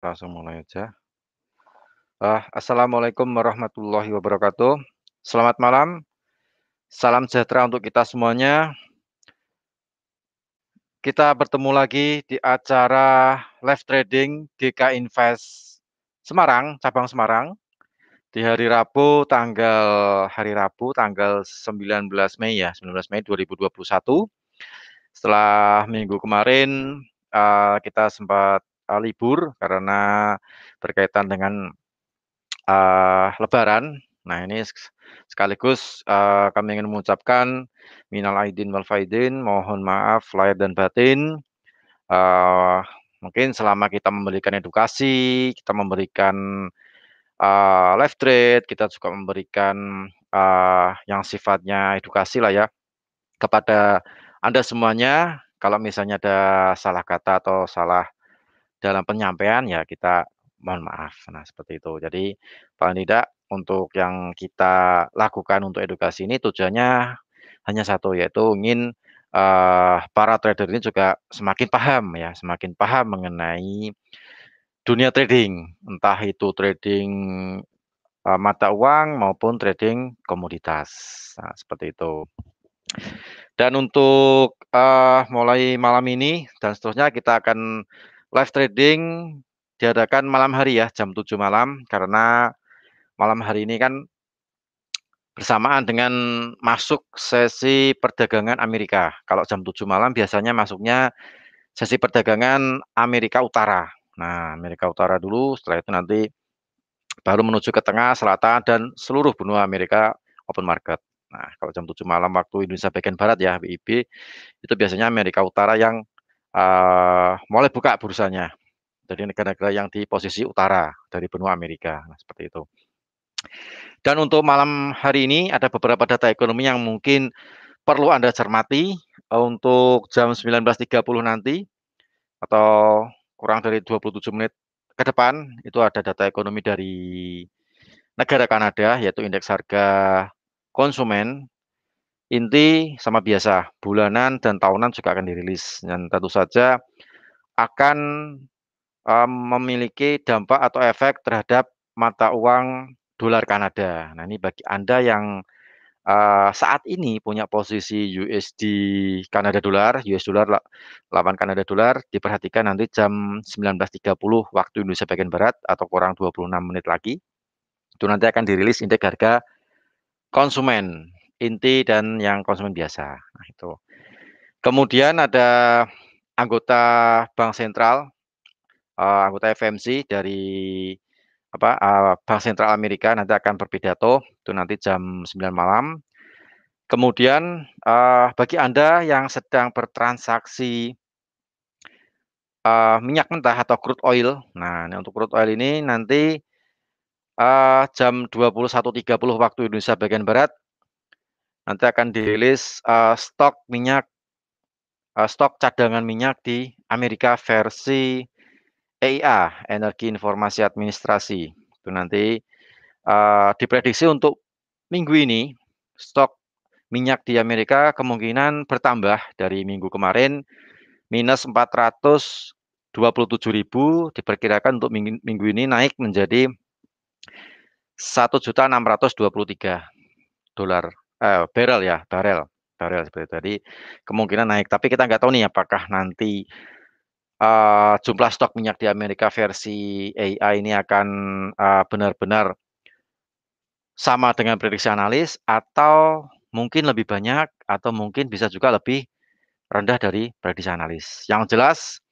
Langsung mulai aja. Assalamualaikum warahmatullahi wabarakatuh. Selamat malam, salam sejahtera untuk kita semuanya. Kita bertemu lagi di acara live trading GK Invest Semarang, cabang Semarang, di hari Rabu tanggal 19 Mei ya, 19 Mei 2021. Setelah minggu kemarin kita sempat libur karena berkaitan dengan Lebaran. Nah, ini sekaligus kami ingin mengucapkan minal aidin wal faidin, mohon maaf lahir dan batin. Eh, Mungkin selama kita memberikan edukasi, kita memberikan live trade, kita juga memberikan yang sifatnya edukasi lah ya kepada Anda semuanya. Kalau misalnya ada salah kata atau salah dalam penyampaian ya kita mohon maaf. Nah, seperti itu. Jadi paling tidak untuk yang kita lakukan untuk edukasi ini tujuannya hanya satu, yaitu ingin para trader ini juga semakin paham ya, semakin paham mengenai dunia trading, entah itu trading mata uang maupun trading komoditas. Nah, seperti itu. Dan untuk mulai malam ini dan seterusnya kita akan live trading diadakan malam hari ya, jam 7 malam, karena malam hari ini kan bersamaan dengan masuk sesi perdagangan Amerika. Kalau jam 7 malam biasanya masuknya sesi perdagangan Amerika Utara. Nah, Amerika Utara dulu, setelah itu nanti baru menuju ke tengah, selatan, dan seluruh benua Amerika open market. Nah, kalau jam 7 malam waktu Indonesia bagian Barat ya, WIB, itu biasanya Amerika Utara yang mulai buka bursanya. Jadi negara-negara yang di posisi utara dari benua Amerika. Nah, seperti itu. Dan untuk malam hari ini ada beberapa data ekonomi yang mungkin perlu Anda cermati untuk jam 19.30 nanti atau kurang dari 27 menit ke depan itu ada data ekonomi dari negara Kanada yaitu indeks harga konsumen inti sama biasa bulanan dan tahunan juga akan dirilis dan tentu saja akan memiliki dampak atau efek terhadap mata uang dolar Kanada. Nah, ini bagi Anda yang saat ini punya posisi USD Kanada dolar, US dolar lawan Kanada dolar, diperhatikan nanti jam 19.30 waktu Indonesia bagian Barat atau kurang 26 menit lagi. Itu nanti akan dirilis indeks harga konsumen inti dan yang konsumen biasa. Nah, itu. Kemudian ada anggota Bank Sentral, anggota FMC dari Bank Sentral Amerika nanti akan berpidato itu nanti jam 9 malam. Kemudian bagi Anda yang sedang bertransaksi minyak mentah atau crude oil, nah ini untuk crude oil ini nanti jam 21.30 waktu Indonesia bagian Barat nanti akan dirilis stok cadangan minyak di Amerika versi EIA, Energi Informasi Administrasi. Itu nanti diprediksi untuk minggu ini stok minyak di Amerika kemungkinan bertambah dari minggu kemarin minus 427.000 diperkirakan untuk minggu ini naik menjadi 1.623 dolar barrel ya barrel seperti itu. Jadi kemungkinan naik tapi kita nggak tahu nih apakah nanti jumlah stok minyak di Amerika versi AI ini akan benar-benar sama dengan prediksi analis atau mungkin lebih banyak atau mungkin bisa juga lebih rendah dari prediksi analis. Yang jelas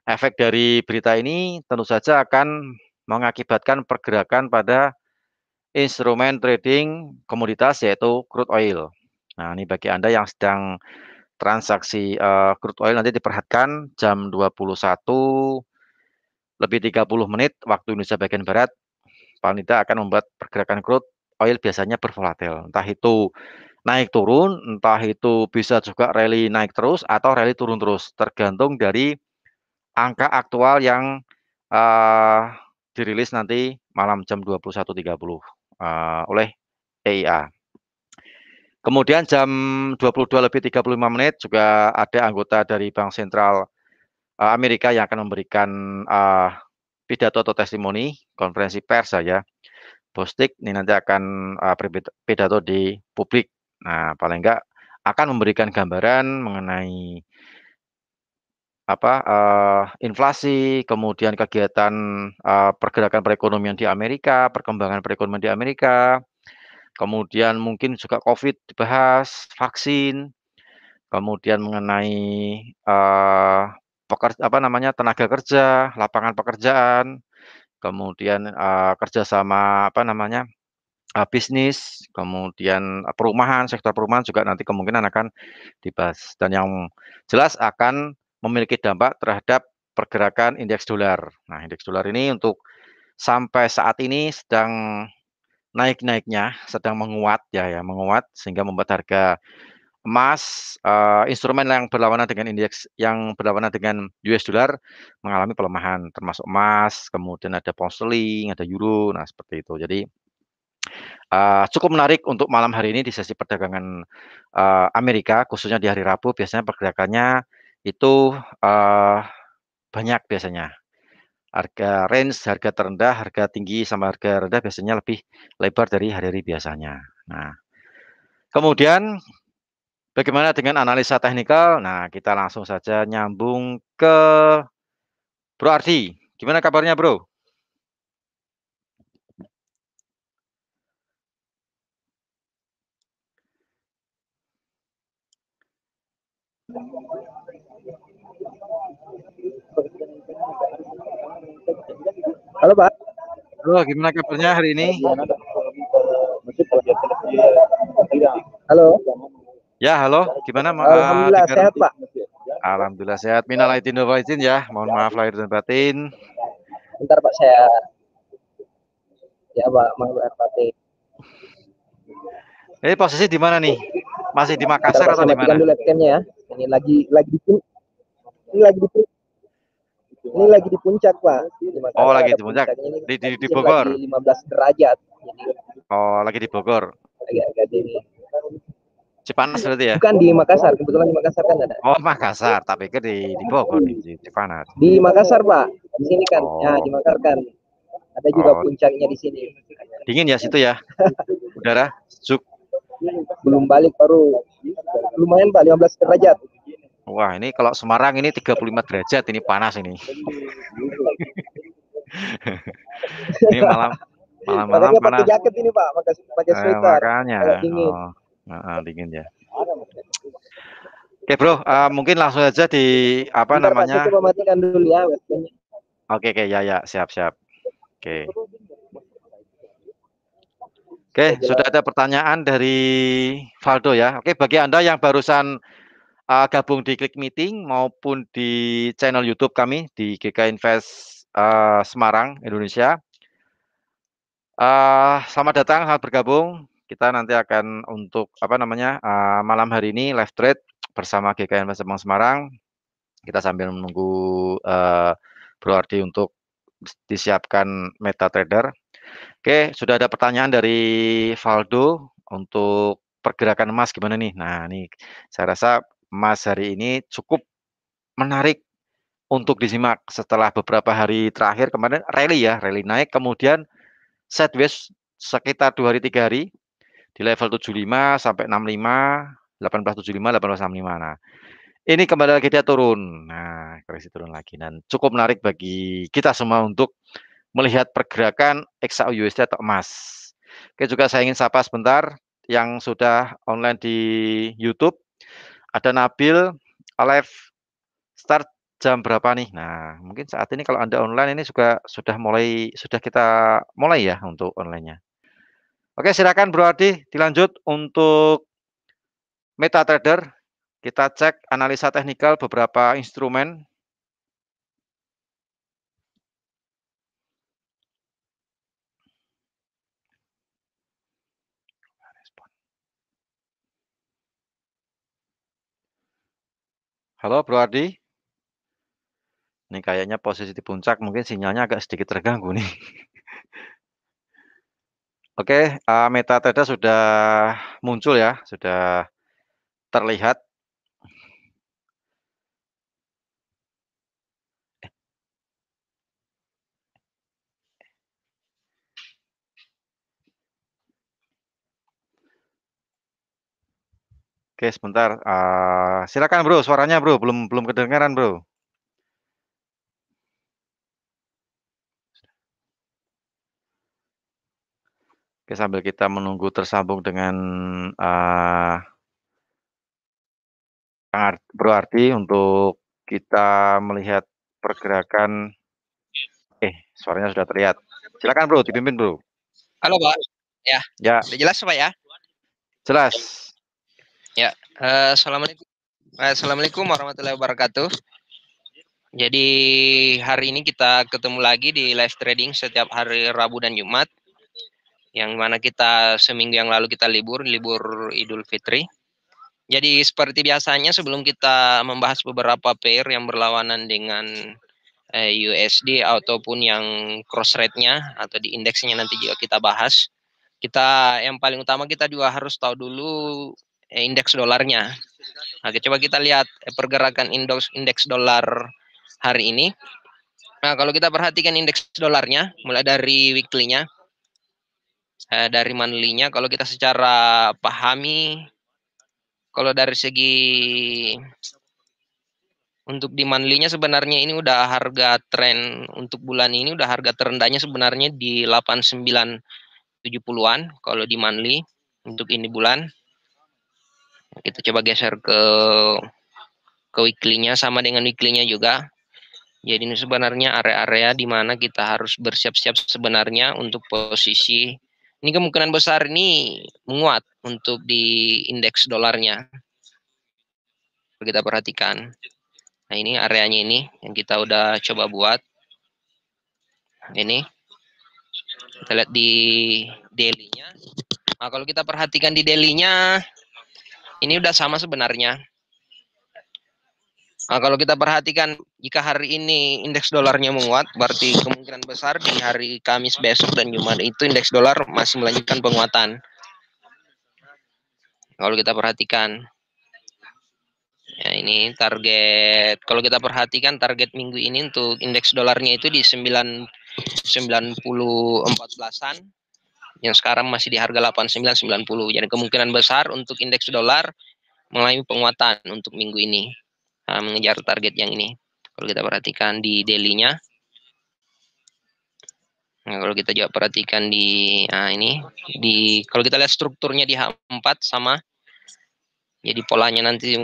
efek dari berita ini tentu saja akan mengakibatkan pergerakan pada instrumen trading komoditas yaitu crude oil. Nah, ini bagi Anda yang sedang transaksi crude oil nanti diperhatikan jam 21 lebih 30 menit waktu Indonesia bagian Barat paling tidak akan membuat pergerakan crude oil biasanya bervolatil. Entah itu naik turun, entah itu bisa juga rally naik terus atau rally turun terus, tergantung dari angka aktual yang dirilis nanti malam jam 21.30 oleh EIA. Kemudian jam 22 lebih 35 menit juga ada anggota dari Bank Sentral Amerika yang akan memberikan pidato atau testimoni, konferensi pers saja. Bostik ini nanti akan pidato di publik. Nah, paling enggak akan memberikan gambaran mengenai inflasi, kemudian kegiatan pergerakan perekonomian di Amerika, perkembangan perekonomian di Amerika, kemudian mungkin juga COVID dibahas, vaksin, kemudian mengenai tenaga kerja, lapangan pekerjaan, kemudian kerjasama bisnis, kemudian perumahan, sektor perumahan juga nanti kemungkinan akan dibahas. Dan yang jelas akan memiliki dampak terhadap pergerakan indeks dolar. Nah, indeks dolar ini untuk sampai saat ini sedang naik-naiknya, sedang menguat menguat sehingga membuat harga emas, instrumen yang berlawanan dengan indeks yang berlawanan dengan US dollar mengalami pelemahan, termasuk emas, kemudian ada pound sterling, ada euro, nah seperti itu. Jadi cukup menarik untuk malam hari ini di sesi perdagangan Amerika, khususnya di hari Rabu biasanya pergerakannya itu banyak biasanya. Harga terendah, harga tinggi sama harga rendah biasanya lebih lebar dari hari-hari biasanya. Nah, kemudian bagaimana dengan analisa teknikal? Nah, kita langsung saja nyambung ke Bro Ardi. Gimana kabarnya, Bro? Halo Pak. Halo, gimana kabarnya hari ini? Halo. Ya, halo. Gimana, Alhamdulillah dengar? sehat Pak. Alhamdulillah sehat. Minal aidin wal faizin ya. Mohon maaf lahir dan batin. Bentar Pak, saya ya Pak mau berarti. Ini posisi di mana nih? Masih di Bentar Makassar Pak, atau saya di matikan mana? dulu webcamnya ya. Ini lagi di puncak Pak. Di Oh, Makassar lagi ada di puncak. puncaknya ini. Di Lagi Bogor. 15 derajat. Jadi Oh, lagi di Bogor. agak dingin. Cipanas berarti ya? Bukan di Makassar, kebetulan di Makassar kan ada. Oh, Makassar. Tak pikir di Bogor nih, di Cipanas. Di Makassar Pak. Di sini kan. Ya, di Oh, Makassar kan. Ada juga oh, puncaknya di sini. dingin ya situ ya? Udara sejuk. Belum balik baru lumayan Pak, 15 derajat. Wah, ini kalau Semarang ini 35 derajat, ini panas ini. Ini malam-malam Makanya pakai panas. jaket ini Pak, pakai sweater. Makanya. Agak dingin. Oh, dingin ya. Oke, Bro, mungkin langsung aja di Bentar Pak, saya coba matikan dulu ya webcamnya. Oke, ya, siap. Oke. Oke, sudah ada pertanyaan dari Valdo ya. Oke, bagi Anda yang barusan gabung di Klik Meeting maupun di channel YouTube kami di GK Invest Semarang, Indonesia. Selamat datang, selamat bergabung. Kita nanti akan untuk malam hari ini live trade bersama GK Invest Semarang. Kita sambil menunggu Bro Ardi untuk disiapkan MetaTrader. Oke, sudah ada pertanyaan dari Valdo untuk pergerakan emas gimana nih? Nah, nih saya rasa emas hari ini cukup menarik untuk disimak setelah beberapa hari terakhir kemarin rally naik kemudian sideways sekitar 2 hari 3 hari di level 75 sampai 65, 1875, 1865. Nah, ini kembali lagi dia turun. Nah, koreksi turun lagi dan cukup menarik bagi kita semua untuk melihat pergerakan XAU USD atau emas. Oke, juga saya ingin sapa sebentar yang sudah online di YouTube. Ada Nabil, live start jam berapa nih? Nah, mungkin saat ini kalau Anda online ini juga sudah kita mulai ya untuk online-nya. Oke, silakan Bro Adi dilanjut untuk MetaTrader. Kita cek analisa teknikal beberapa instrumen. Halo Bro Adi. Ini kayaknya posisi di puncak mungkin sinyalnya agak sedikit terganggu nih. Oke, MetaTrader sudah muncul ya, sudah terlihat. Oke, sebentar. Silakan bro, suaranya bro, belum kedengaran bro. Oke, sambil kita menunggu tersambung dengan Bro Ardi untuk kita melihat pergerakan. Suaranya sudah terlihat. Silakan bro, dipimpin bro. Halo Pak. Ya. Ya. Udah jelas Pak ya? Jelas. Ya. Assalamualaikum warahmatullahi wabarakatuh. Jadi hari ini kita ketemu lagi di live trading setiap hari Rabu dan Jumat. Yang mana kita seminggu yang lalu kita libur Idul Fitri. Jadi seperti biasanya sebelum kita membahas beberapa pair yang berlawanan dengan USD ataupun yang cross rate-nya atau di indeksnya nanti juga kita bahas. Yang paling utama kita juga harus tahu dulu indeks dolarnya. Oke, coba kita lihat pergerakan indeks dolar hari ini. Nah, kalau kita perhatikan indeks dolarnya, mulai dari weekly-nya, dari monthly-nya, kalau kita secara pahami, kalau dari segi untuk di monthly-nya sebenarnya ini udah harga tren untuk bulan ini udah harga terendahnya sebenarnya di 8970-an kalau di monthly untuk ini bulan. Kita coba geser ke weekly-nya, sama dengan weekly-nya juga. Jadi ini sebenarnya area-area di mana kita harus bersiap-siap sebenarnya untuk posisi. Ini kemungkinan besar ini menguat untuk di indeks dolarnya. Kita perhatikan. Nah ini areanya ini yang kita udah coba buat. Ini kita lihat di daily-nya. Nah kalau kita perhatikan di daily-nya, ini udah sama sebenarnya. Nah, kalau kita perhatikan, jika hari ini indeks dolarnya menguat, berarti kemungkinan besar di hari Kamis besok dan Jumat itu indeks dolar masih melanjutkan penguatan. Kalau kita perhatikan, ya ini target. Kalau kita perhatikan target minggu ini untuk indeks dolarnya itu di 90-14-an, yang sekarang masih di harga 89-90. Jadi kemungkinan besar untuk indeks dolar mengalami penguatan untuk minggu ini. Nah, mengejar target yang ini. Kalau kita perhatikan di daily-nya, nah, kalau kita juga perhatikan di ini, kalau kita lihat strukturnya di H4 sama, jadi polanya nanti,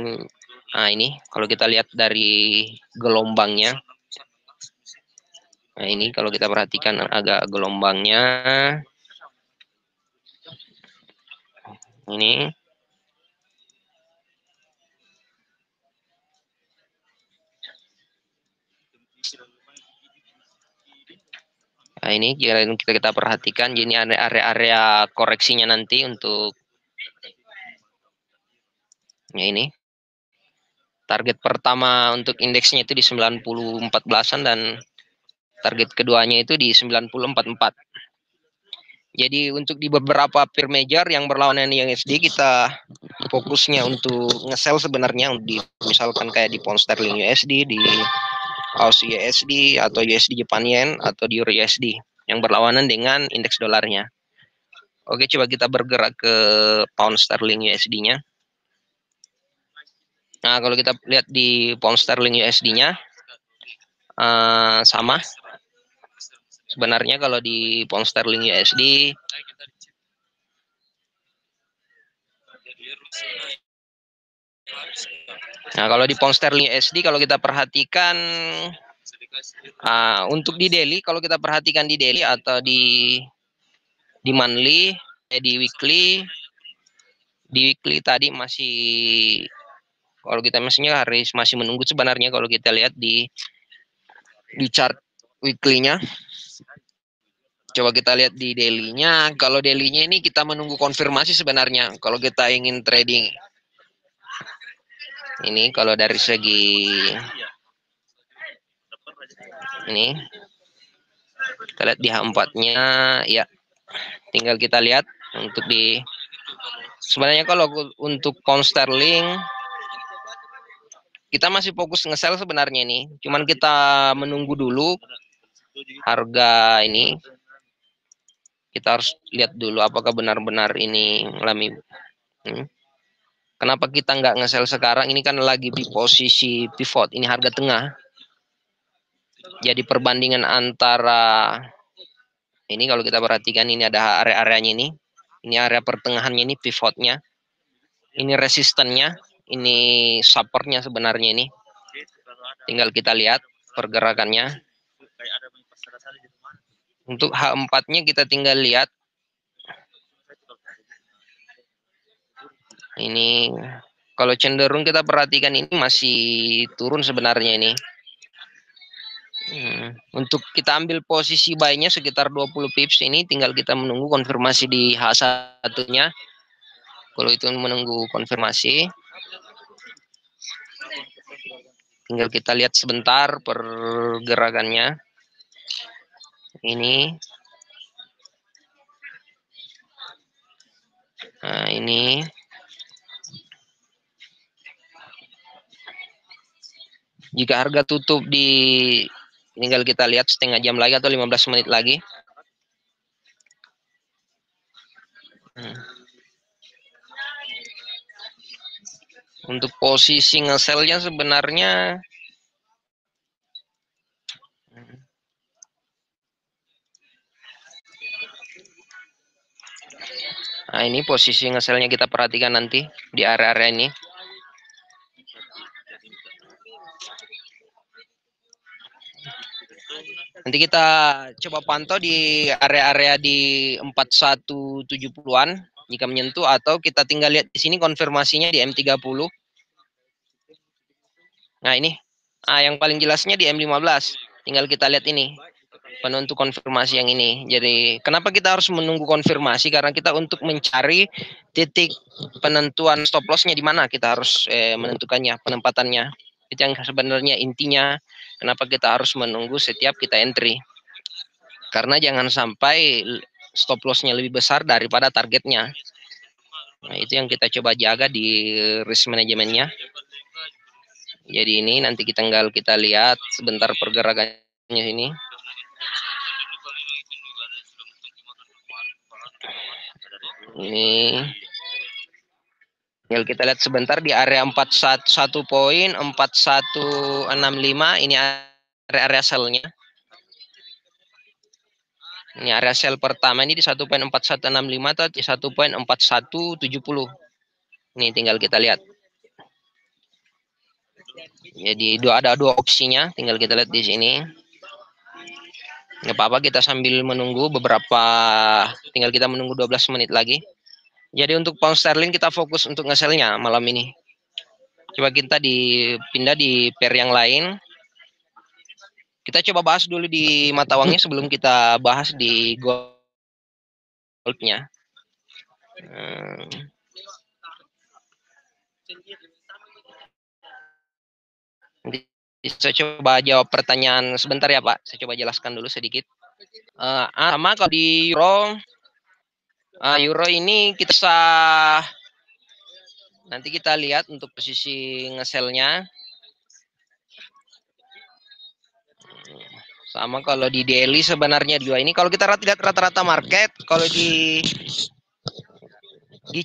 nah ini kalau kita lihat dari gelombangnya, nah ini kalau kita perhatikan agak gelombangnya, ini. Nah ini kita perhatikan, jadi area-area koreksinya nanti untuk ya ini. Target pertama untuk indeksnya itu di 90-14-an dan target keduanya itu di 90-44. Jadi untuk di beberapa pair major yang berlawanan dengan USD, kita fokusnya untuk nge-sell sebenarnya, misalkan kayak di pound sterling USD, di Aussie USD, atau USD Japan Yen, atau di Euro USD yang berlawanan dengan indeks dolarnya. Oke, coba kita bergerak ke pound sterling USD-nya. Nah, kalau kita lihat di pound sterling USD-nya, sama. Sebenarnya kalau di pound sterling USD, nah kalau di pound sterling USD, kalau kita perhatikan untuk di daily, kalau kita perhatikan di daily atau di monthly, di weekly tadi masih, kalau kita maksudnya masih menunggu sebenarnya. Kalau kita lihat di chart weekly-nya, coba kita lihat di daily-nya. Kalau daily-nya ini kita menunggu konfirmasi sebenarnya. Kalau kita ingin trading, ini kalau dari segi ini, kita lihat di H4-nya, ya tinggal kita lihat untuk di, sebenarnya kalau untuk pound sterling kita masih fokus nge-sell sebenarnya ini. Cuman kita menunggu dulu harga ini. Kita harus lihat dulu apakah benar-benar ini mengalami Kenapa kita nggak nge-sell sekarang? Ini kan lagi di posisi pivot. Ini harga tengah. Jadi perbandingan antara ini kalau kita perhatikan ini ada area-areanya ini. Ini area pertengahannya ini pivotnya. Ini resistennya. Ini supportnya sebenarnya ini. Tinggal kita lihat pergerakannya. Untuk H4-nya kita tinggal lihat. Ini kalau cenderung kita perhatikan ini masih turun sebenarnya ini. Untuk kita ambil posisi buy-nya sekitar 20 pips ini tinggal kita menunggu konfirmasi di H1-nya. Kalau itu menunggu konfirmasi, tinggal kita lihat sebentar pergerakannya. Ini. Nah, ini. Jika harga tutup di tinggal kita lihat setengah jam lagi atau 15 menit lagi. Untuk posisi nge-sell-nya sebenarnya nah, ini posisi nge-sell-nya kita perhatikan nanti di area-area ini. Nanti kita coba pantau di area-area di 4170-an jika menyentuh, atau kita tinggal lihat di sini konfirmasinya di M30. Nah, ini. Yang paling jelasnya di M15. Tinggal kita lihat ini. Penentu konfirmasi yang ini. Jadi, kenapa kita harus menunggu konfirmasi? Karena kita untuk mencari titik penentuan stop loss-nya di mana kita harus menentukannya, penempatannya. Itu yang sebenarnya intinya kenapa kita harus menunggu setiap kita entry. Karena jangan sampai stop loss-nya lebih besar daripada targetnya. Nah, itu yang kita coba jaga di risk manajemennya. Jadi ini nanti kita lihat sebentar pergerakannya ini. Ini tinggal kita lihat sebentar di area 41.4165 ini area sell-nya. Ini area sell pertama ini di 1.4165 atau di 1.4170. Ini tinggal kita lihat. Jadi ada dua opsinya, tinggal kita lihat di sini. Nggak apa-apa, kita sambil menunggu tinggal kita menunggu 12 menit lagi. Jadi untuk pound sterling kita fokus untuk nge-sell-nya malam ini. Coba kita pindah di pair yang lain. Kita coba bahas dulu di mata uangnya sebelum kita bahas di gold-nya. Saya coba jawab pertanyaan sebentar ya Pak. Saya coba jelaskan dulu sedikit. Sama kalau di euro, euro ini kita nanti kita lihat untuk posisi nge-sell-nya. Sama kalau di daily sebenarnya juga ini kalau kita lihat rata-rata market, kalau di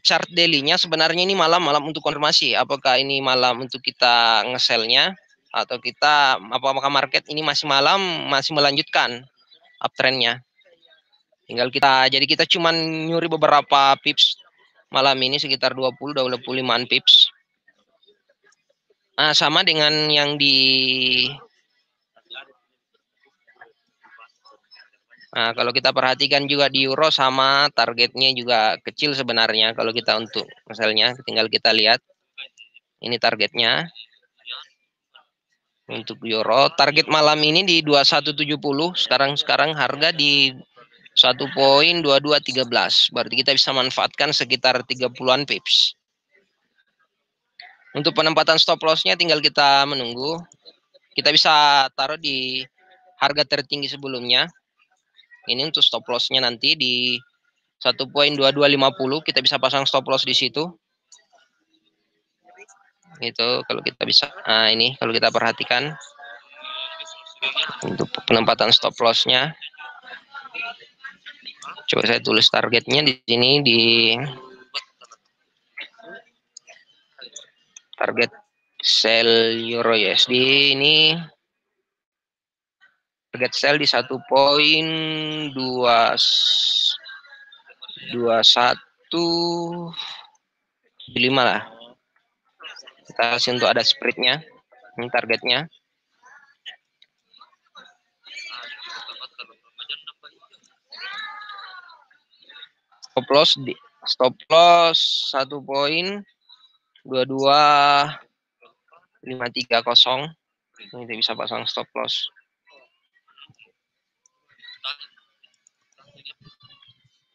chart daily-nya sebenarnya ini malam untuk konfirmasi apakah ini malam untuk kita nge-sell-nya atau apakah market ini masih melanjutkan uptrend-nya. Tinggal jadi kita cuman nyuri beberapa pips malam ini sekitar 20-25 pips. Sama dengan yang kalau kita perhatikan juga di euro sama, targetnya juga kecil sebenarnya kalau kita untuk misalnya tinggal kita lihat ini targetnya untuk euro, target malam ini di 2170, sekarang harga di 1.2213, berarti kita bisa manfaatkan sekitar 30-an pips. Untuk penempatan stop loss-nya tinggal kita menunggu, kita bisa taruh di harga tertinggi sebelumnya. Ini untuk stop loss-nya nanti di 1.2250, kita bisa pasang stop loss di situ. Itu kalau kita bisa. Ini kalau kita perhatikan untuk penempatan stop loss-nya. Coba saya tulis targetnya di sini di Target sell Euro USD ini target sell di 1.2175 lah. Kita kasih untuk ada spreadnya. Ini targetnya. Stop loss 1.22530. Ini kita bisa pasang stop loss.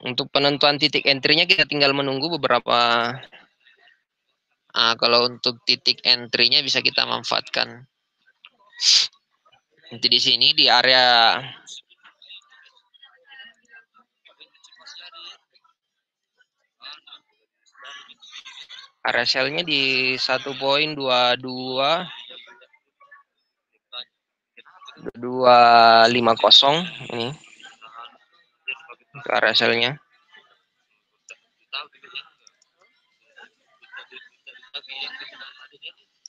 Untuk penentuan titik entry-nya kita tinggal menunggu beberapa. Kalau untuk titik entry-nya bisa kita manfaatkan. Nanti di sini di area sell-nya di 1.250 ini. Untuk area sell-nya.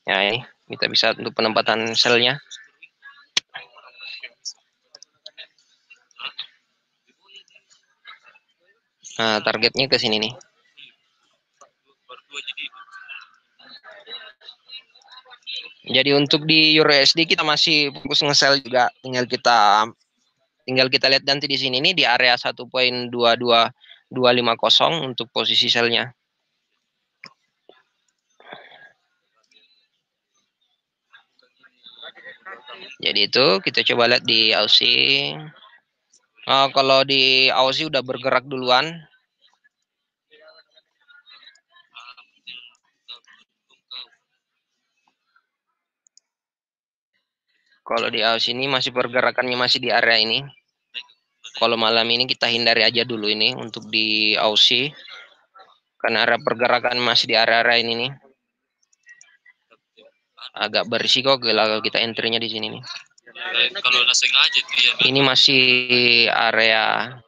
Ya, ini kita bisa untuk penempatan sell-nya. Nah, targetnya ke sini nih. Jadi untuk di Euro USD kita masih fokus nge-sell juga. Tinggal kita lihat nanti di sini nih di area 1.22250 untuk posisi sell-nya. Jadi itu kita coba lihat di Aussie. Kalau di Aussie udah bergerak duluan. Kalau di Aussie ini masih pergerakannya masih di area ini. Kalau malam ini kita hindari aja dulu ini untuk di Aussie. Karena area pergerakan masih di area-area ini nih. Agak berisiko kalau kita entry-nya di sini nih. Kalau sengaja ini masih area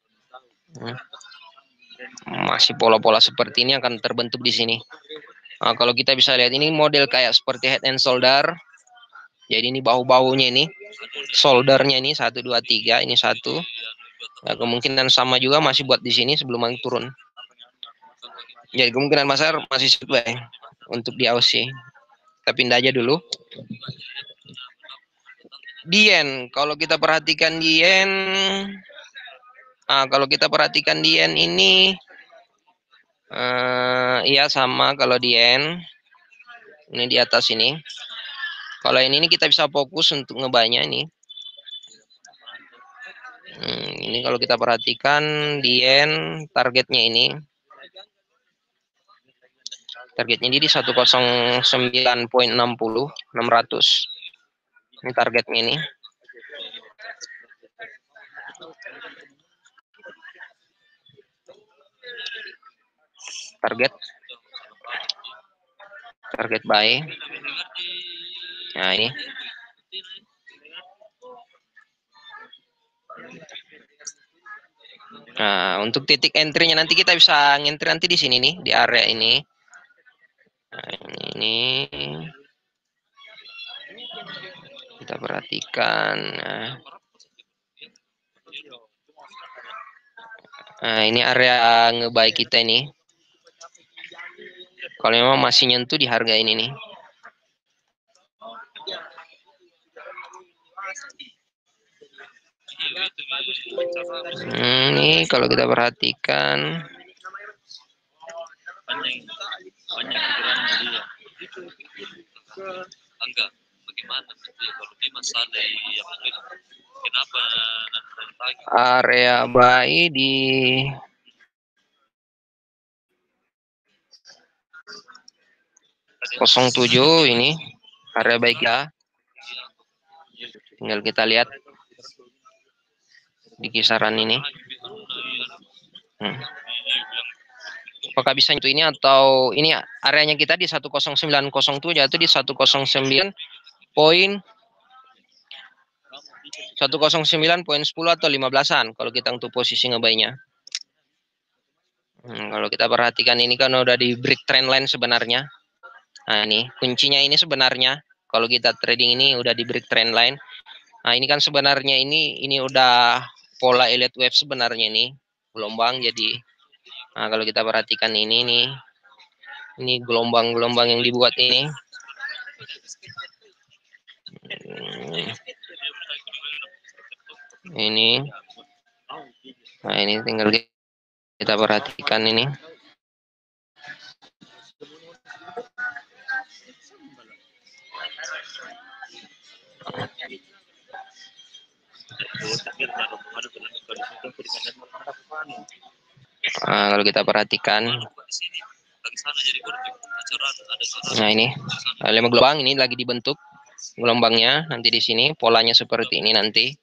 masih pola-pola seperti ini akan terbentuk di sini. Kalau kita bisa lihat ini model kayak seperti head and shoulder. Jadi ini bahu-bahunya ini, shouldernya ini 1, 2, 3, ini 1. Kemungkinan sama juga masih buat di sini sebelum turun. Jadi kemungkinan pasar masih sesuai untuk di Aussie. Kita pindah aja dulu. Di yen, kalau kita perhatikan di yen, ini, iya sama kalau di yen. Ini di atas ini. Kalau ini kita bisa fokus untuk ngebanya ini. Ini kalau kita perhatikan di yen targetnya ini. Targetnya ini di 109.60, 600. Ini targetnya ini. Target buy. Nah, ini. Nah, untuk titik entry-nya nanti kita bisa ngentry nanti di sini nih, di area ini. Nah, ini kita perhatikan. Nah, ini area nge-buy kita ini. Kalau memang masih nyentuh di harga ini nih. Ini kalau kita perhatikan. banyak pikirannya dia. Enggak, bagaimana kalau dia masalah yang kenapa pagi? Area buy di .07 ini area baik ya. Tinggal kita lihat di kisaran ini. Apakah bisa itu ini atau ini areanya kita di 10907 jatuh di 109.10 atau 15-an kalau kita untuk posisi ngebainya. Kalau kita perhatikan ini kan udah di break trend line sebenarnya. Nah, ini kuncinya ini sebenarnya kalau kita trading ini udah di break trend line. Nah, ini kan sebenarnya ini udah pola elite wave sebenarnya ini gelombang. Jadi nah, kalau kita perhatikan ini nih, ini gelombang-gelombang yang dibuat ini. Ini. Nah, ini tinggal kita perhatikan ini. Nah, kalau kita perhatikan, nah ini lima gelombang ini lagi dibentuk gelombangnya nanti di sini polanya seperti ini nanti.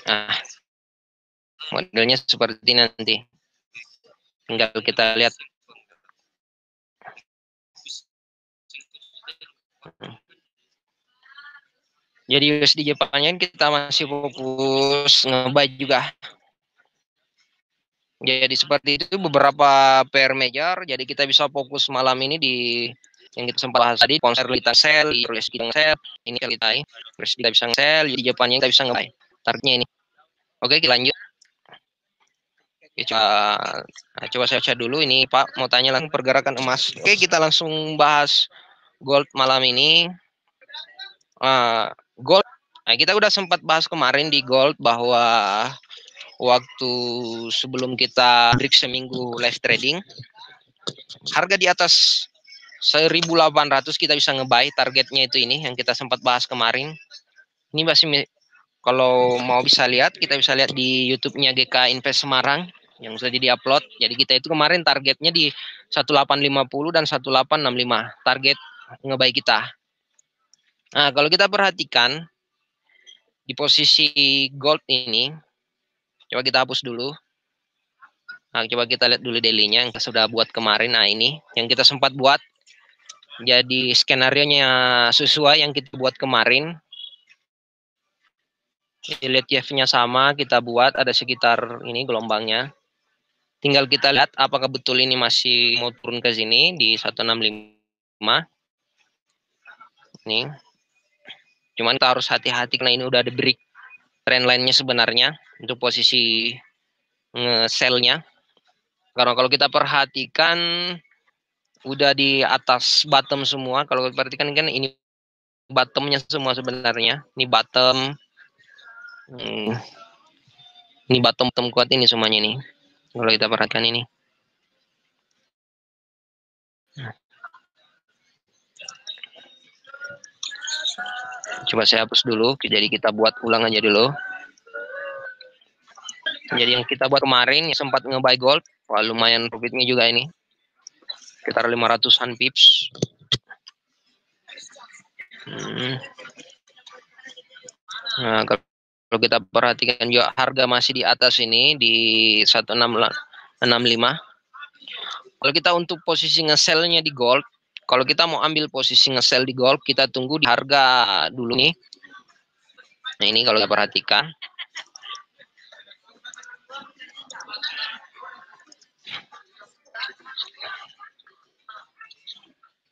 Nah, modelnya seperti ini nanti. Tinggal kita lihat. Jadi USD Jepangnya kita masih fokus nge-buy juga. Jadi seperti itu beberapa pair major. Jadi kita bisa fokus malam ini di yang kita sempat bahas tadi, konser kita sell, USD sell, ini kita USD kita bisa sell, jadi Jepangnya kita bisa nge-buy. Targetnya ini. Oke, kita lanjut. Oke, coba saya baca dulu ini Pak, mau tanya langsung pergerakan emas. Oke, kita langsung bahas gold malam ini. Gold, nah, kita udah sempat bahas kemarin di gold bahwa waktu sebelum kita break seminggu live trading, harga di atas 1.800 kita bisa nge-buy, targetnya itu ini yang kita sempat bahas kemarin. Ini masih kalau mau bisa lihat, kita bisa lihat di YouTube-nya GK Invest Semarang yang sudah di-upload. Jadi kita itu kemarin targetnya di 1850 dan 1865, target nge-buy kita. Nah, kalau kita perhatikan di posisi gold ini, coba kita hapus dulu. Nah, coba kita lihat dulu daily-nya yang kita sudah buat kemarin. Nah, ini yang kita sempat buat. Jadi skenario-nya sesuai yang kita buat kemarin. Relief-nya sama, kita buat ada sekitar ini gelombangnya. Tinggal kita lihat apakah betul ini masih mau turun ke sini di 165. Nih. Cuman kita harus hati-hati karena ini udah ada break trend line-nya sebenarnya untuk posisi nge-sell-nya. Karena kalau kita perhatikan udah di atas bottom semua. Kalau kita perhatikan kan ini bottomnya semua sebenarnya. Ini bottom. Ini bottom kuat ini semuanya nih. Kalau kita perhatikan ini. Coba saya hapus dulu. Jadi kita buat ulang aja dulu. Jadi yang kita buat kemarin yang sempat nge-buy gold, wah lumayan profitnya juga ini. Sekitar 500-an pips. Nah, kalau kita perhatikan juga harga masih di atas ini di 1665. Kalau kita untuk posisi nge-sell-nya di gold, kalau kita mau ambil posisi nge-sell di gold, kita tunggu di harga dulu nih. Nah, ini kalau kita perhatikan.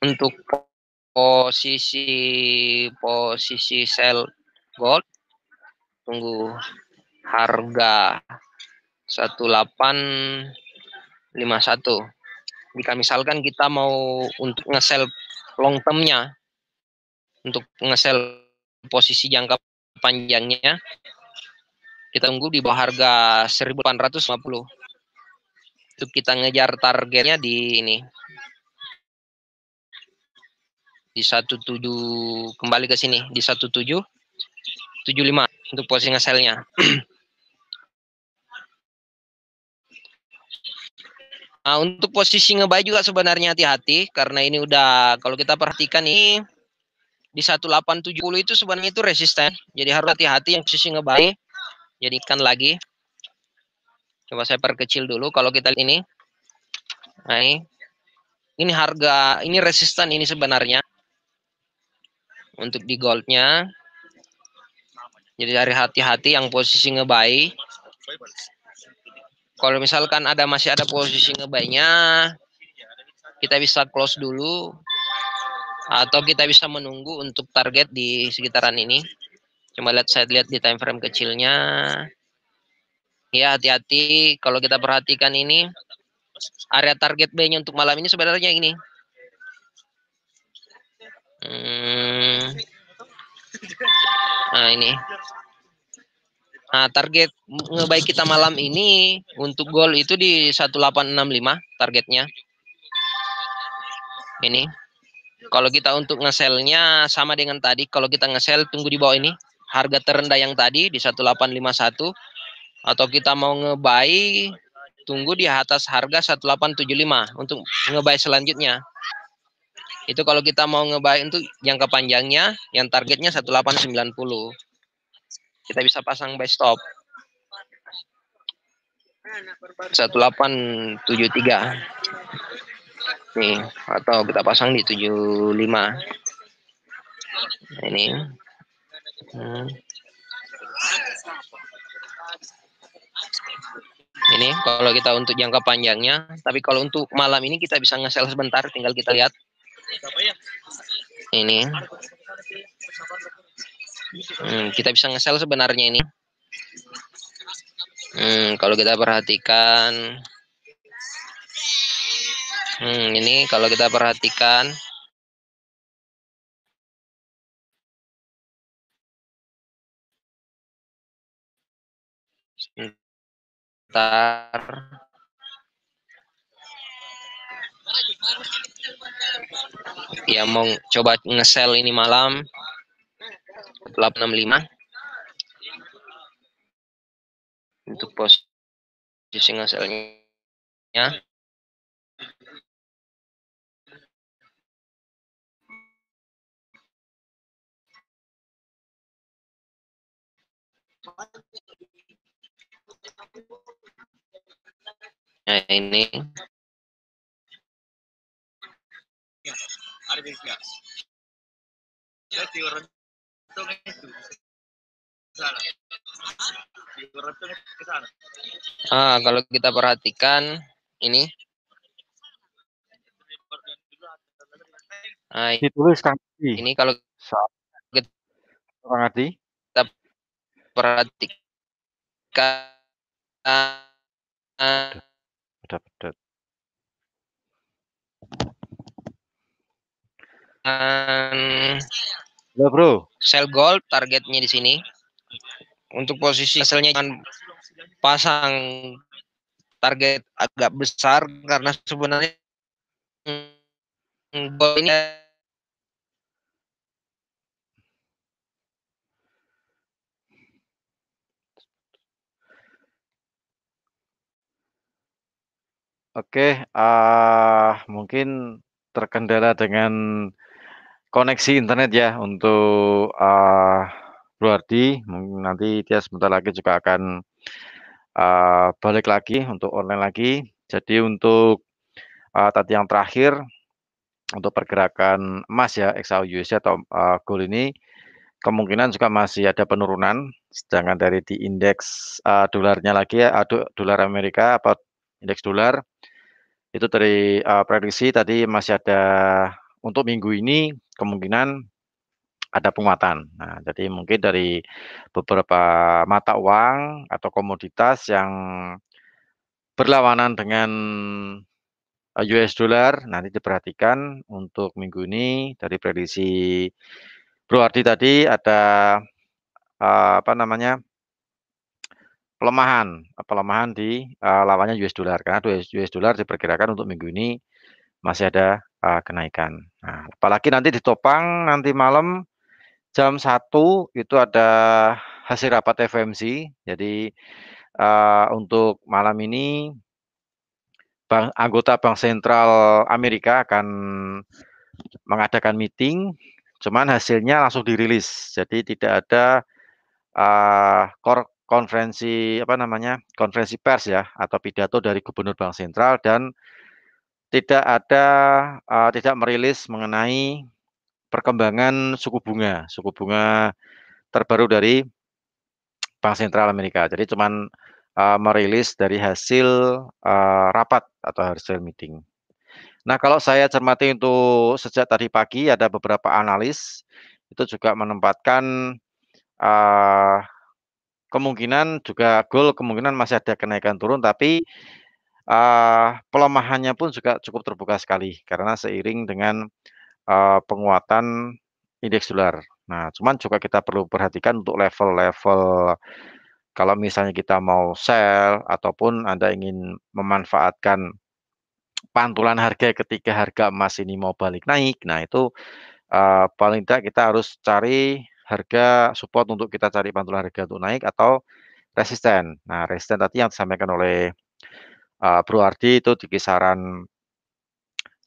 Untuk posisi sell gold, tunggu harga 1851. Jika misalkan kita mau untuk nge-sell long term-nya, untuk nge-sell posisi jangka panjangnya, kita tunggu di bawah harga 1850. Untuk kita ngejar targetnya di ini. Di 17 kembali ke sini di 1775 untuk posisi nge-sell-nya. Nah, untuk posisi nge-buy juga sebenarnya hati-hati karena ini udah kalau kita perhatikan ini di 1870 itu sebenarnya itu resisten. Jadi harus hati-hati yang posisi nge-buy. Jadikan lagi. Coba saya perkecil dulu kalau kita lihat ini. Nah, ini harga, ini resisten ini sebenarnya. Untuk di goldnya. Jadi dari hati-hati yang posisi nge-buy. Kalau misalkan masih ada posisi ngebuy-nya, kita bisa close dulu, atau kita bisa menunggu untuk target di sekitaran ini. Coba saya lihat di time frame kecilnya. Ya, hati-hati kalau kita perhatikan ini, area target B-nya untuk malam ini sebenarnya ini. Nah, ini. Nah, target ngebuy kita malam ini untuk goal itu di 1865 targetnya. Ini. Kalau kita untuk nge-sell-nya sama dengan tadi, kalau kita nge-sell tunggu di bawah ini. Harga terendah yang tadi di 1851, atau kita mau nge-buy tunggu di atas harga 1875 untuk nge-buy selanjutnya. Itu kalau kita mau nge-buy untuk jangka panjangnya, yang targetnya 1890. Kita bisa pasang buy stop 1873 nih, atau kita pasang di 75 ini. Ini kalau kita untuk jangka panjangnya, tapi kalau untuk malam ini kita bisa nge-sell sebentar, tinggal kita lihat. Ini. Kita bisa nge-sell sebenarnya ini. Kalau kita perhatikan, ini kalau kita perhatikan, sebentar. Ya, mau coba nge-sell ini malam 865 untuk posisi nge-sell-nya. Nah, ini. Kalau kita perhatikan ini. Ditulis Kang Adi. Ini kalau kita Kang Adi. Perhatikan. Pedat. Halo bro. Sell gold targetnya di sini. Untuk posisi hasilnya jangan pasang target agak besar, karena sebenarnya gold ini Oke, mungkin terkendala dengan koneksi internet ya untuk Bro Ardi. Mungkin nanti dia sebentar lagi juga akan balik lagi untuk online lagi. Jadi untuk tadi yang terakhir untuk pergerakan emas ya, XAUUSD atau gold ini kemungkinan juga masih ada penurunan. Sedangkan dari di indeks dolarnya lagi ya, dolar Amerika apa indeks dolar itu dari prediksi tadi masih ada untuk minggu ini kemungkinan ada penguatan. Nah, jadi mungkin dari beberapa mata uang atau komoditas yang berlawanan dengan US dollar nanti diperhatikan untuk minggu ini dari prediksi Bro Ardi tadi ada apa namanya pelemahan di lawannya US dollar, karena US dollar diperkirakan untuk minggu ini masih ada kenaikan. Nah, apalagi nanti ditopang nanti malam jam 1 itu ada hasil rapat FOMC. Jadi untuk malam ini anggota Bank Sentral Amerika akan mengadakan meeting, cuman hasilnya langsung dirilis. Jadi tidak ada konferensi pers ya atau pidato dari Gubernur Bank Sentral, dan tidak merilis mengenai perkembangan suku bunga terbaru dari Bank Sentral Amerika. Jadi cuman merilis dari hasil rapat atau hasil meeting. Nah, kalau saya cermati untuk sejak tadi pagi ada beberapa analis itu juga menempatkan kemungkinan juga kemungkinan masih ada kenaikan turun, tapi pelemahannya pun juga cukup terbuka sekali karena seiring dengan penguatan indeks dolar. Nah, cuman juga kita perlu perhatikan untuk level-level kalau misalnya kita mau sell ataupun Anda ingin memanfaatkan pantulan harga ketika harga emas ini mau balik naik. Nah, itu paling tidak kita harus cari harga support untuk kita cari pantulan harga untuk naik atau resisten. Nah, resisten tadi yang disampaikan oleh Bro Ardi itu di kisaran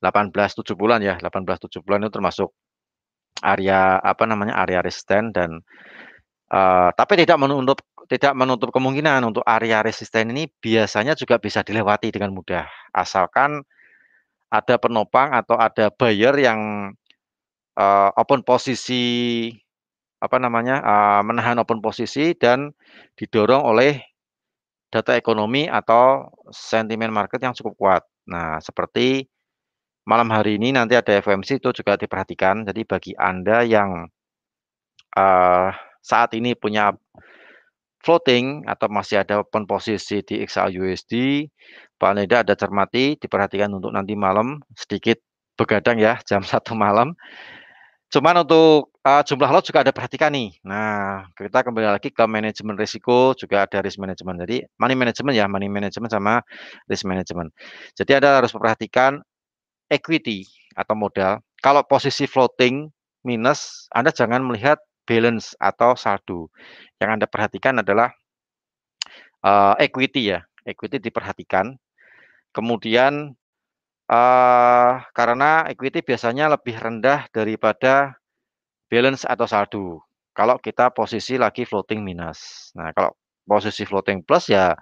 1870-an ya, 1870-an itu termasuk area apa namanya area resisten dan tapi tidak menutup kemungkinan untuk area resisten ini biasanya juga bisa dilewati dengan mudah asalkan ada penopang atau ada buyer yang open posisi apa namanya menahan open posisi dan didorong oleh data ekonomi atau sentimen market yang cukup kuat. Nah, seperti malam hari ini nanti ada FOMC itu juga diperhatikan. Jadi bagi Anda yang saat ini punya floating atau masih ada open posisi di XAUUSD, paling tidak ada cermati, diperhatikan untuk nanti malam sedikit begadang ya jam 1 malam. Cuman untuk jumlah lot juga ada perhatikan nih. Nah, kita kembali lagi ke manajemen risiko, juga ada risk management. Jadi money management ya, money management sama risk management. Jadi Anda harus memperhatikan equity atau modal. Kalau posisi floating minus, Anda jangan melihat balance atau saldo. Yang Anda perhatikan adalah equity ya, equity diperhatikan. Kemudian karena equity biasanya lebih rendah daripada balance atau saldo. Kalau kita posisi lagi floating minus. Nah, kalau posisi floating plus ya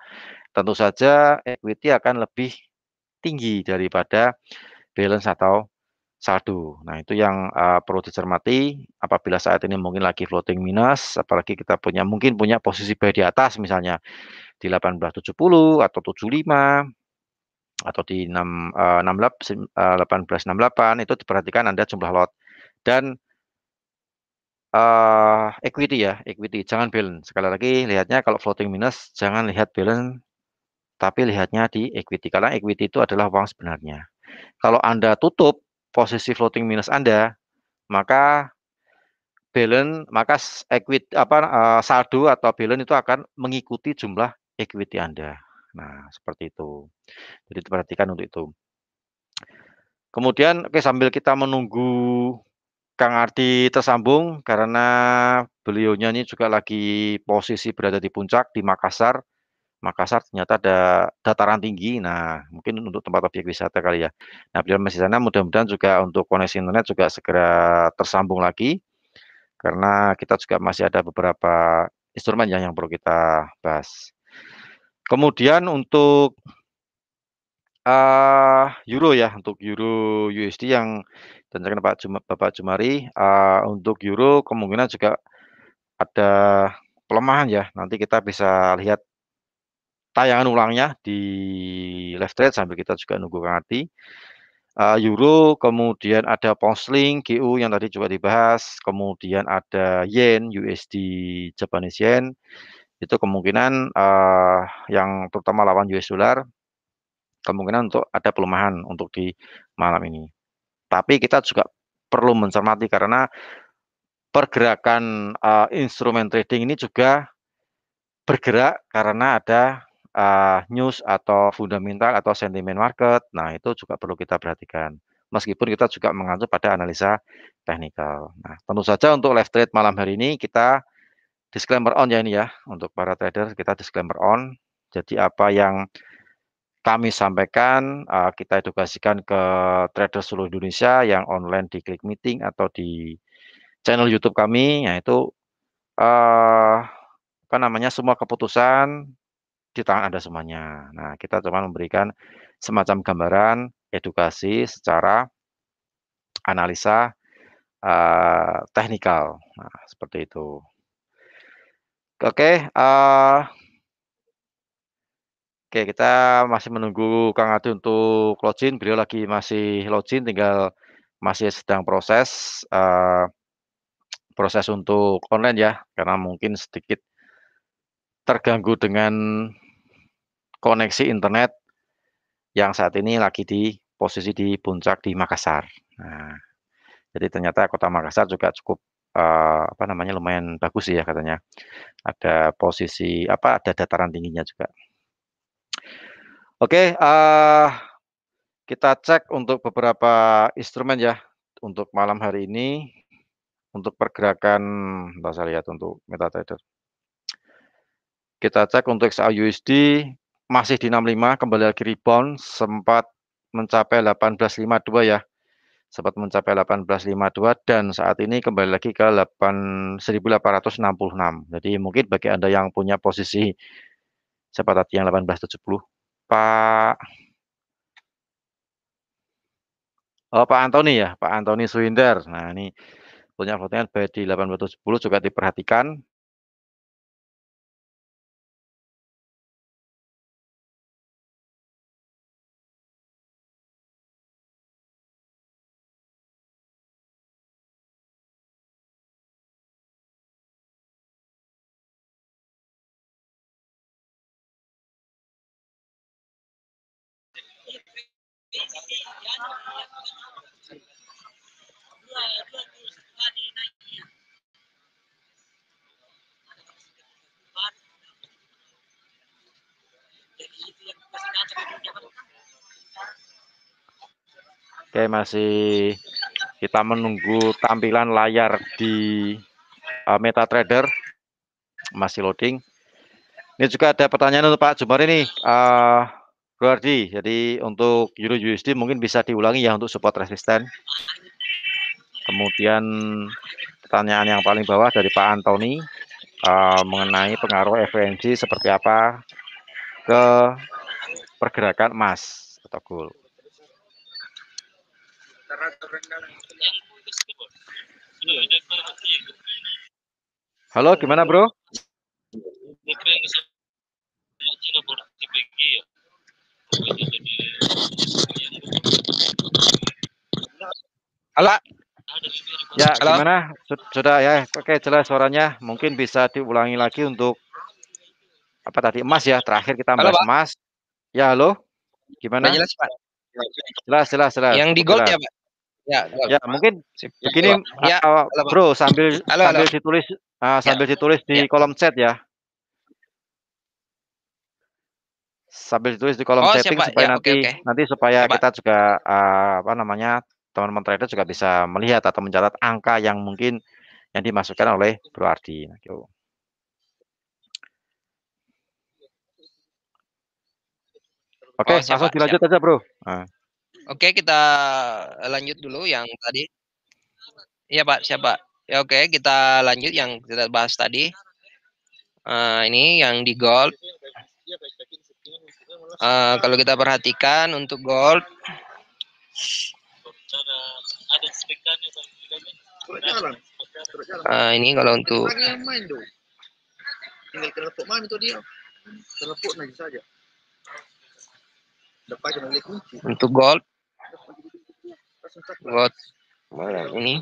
tentu saja equity akan lebih tinggi daripada balance atau saldo. Nah, itu yang perlu dicermati apabila saat ini mungkin lagi floating minus, apalagi kita mungkin punya posisi buy di atas misalnya di 1870 atau 75 atau di 1868 itu diperhatikan Anda jumlah lot dan equity ya, equity jangan balance. Sekali lagi lihatnya kalau floating minus jangan lihat balance tapi lihatnya di equity karena equity itu adalah uang sebenarnya. Kalau Anda tutup posisi floating minus Anda, maka equity saldo atau balance itu akan mengikuti jumlah equity Anda. Nah, seperti itu. Jadi diperhatikan untuk itu. Kemudian oke sambil kita menunggu Kang Ardi tersambung karena beliaunya ini juga lagi posisi berada di puncak di Makassar. Makassar ternyata ada dataran tinggi. Nah, mungkin untuk tempat objek wisata kali ya. Nah, beliau masih sana mudah-mudahan juga untuk koneksi internet juga segera tersambung lagi karena kita juga masih ada beberapa instrumen yang perlu kita bahas. Kemudian untuk euro ya, untuk euro USD yang ditanyakan Bapak Jumari, untuk euro kemungkinan juga ada pelemahan ya. Nanti kita bisa lihat tayangan ulangnya di live thread sambil kita juga nunggu Kang Ardi. Euro, kemudian ada pound sterling, GU yang tadi juga dibahas, kemudian ada yen, USD, Japanese yen. Itu kemungkinan yang terutama lawan US dollar kemungkinan untuk ada pelemahan untuk di malam ini. Tapi kita juga perlu mencermati karena pergerakan instrumen trading ini juga bergerak karena ada news atau fundamental atau sentimen market. Nah, itu juga perlu kita perhatikan. Meskipun kita juga mengacu pada analisa teknikal. Nah, tentu saja untuk live trade malam hari ini kita disclaimer on ya ini ya. Untuk para trader kita disclaimer on. Jadi apa yang kami sampaikan, kita edukasikan ke trader seluruh Indonesia yang online di Klik Meeting atau di channel YouTube kami, yaitu apa namanya semua keputusan di tangan Anda semuanya. Nah, kita cuma memberikan semacam gambaran edukasi secara analisa teknikal. Nah, seperti itu. Oke, Oke, kita masih menunggu Kang Adi untuk login. Beliau lagi masih login, tinggal masih sedang proses proses untuk online ya, karena mungkin sedikit terganggu dengan koneksi internet yang saat ini lagi di posisi di puncak di Makassar. Nah, jadi ternyata kota Makassar juga cukup apa namanya lumayan bagus sih ya katanya. Ada posisi apa ada dataran tingginya juga. Oke, kita cek untuk beberapa instrumen ya untuk malam hari ini untuk pergerakan, bentar saya lihat untuk MetaTrader. Kita cek untuk XAUUSD masih di 65, kembali lagi rebound, sempat mencapai 1852 ya. Sempat mencapai 1852 dan saat ini kembali lagi ke 1866. Jadi mungkin bagi Anda yang punya posisi siapa tadi yang 1870, Pak Pak Antoni ya, Pak Antoni Suhinder. Nah, ini punya fotonya baik di 1870 juga diperhatikan. Oke, masih kita menunggu tampilan layar di MetaTrader, masih loading. Ini juga ada pertanyaan untuk Pak Jumari nih, Bro Ardi. Jadi untuk Euro USD mungkin bisa diulangi ya untuk support resisten. Kemudian pertanyaan yang paling bawah dari Pak Antoni mengenai pengaruh FOMC seperti apa ke pergerakan emas atau gold. Halo, gimana bro? Halo. Ya, Halo. gimana? Sudah ya, oke jelas suaranya. Mungkin bisa diulangi lagi untuk apa tadi emas ya. Terakhir kita Halo, bahas Pak. emas. Ya, halo. Udah Gimana? jelas, Pak? Jelas, Yang di cukup gold jelas. ya, Pak? Ya, gold. Ya, mungkin Sip. begini, Ya, halo, Pak. bro, sambil Halo. ditulis, sambil Ya. ditulis di Ya. kolom chat ya. Sambil ditulis di kolom Oh, chatting siap, Pak. supaya Ya, oke. nanti supaya Ya, Pak. kita juga apa namanya teman-teman trader juga bisa melihat atau mencatat angka yang mungkin yang dimasukkan oleh Bro Ardi. Oke, siap, langsung Pak. dilanjut Siap. aja, Bro. Nah. Oke, kita lanjut dulu yang tadi. Iya, Pak. Siap, Pak. Ya, oke, kita lanjut yang kita bahas tadi. Ini yang di gold. Kalau kita perhatikan untuk gold, ini kalau untuk untuk gold ini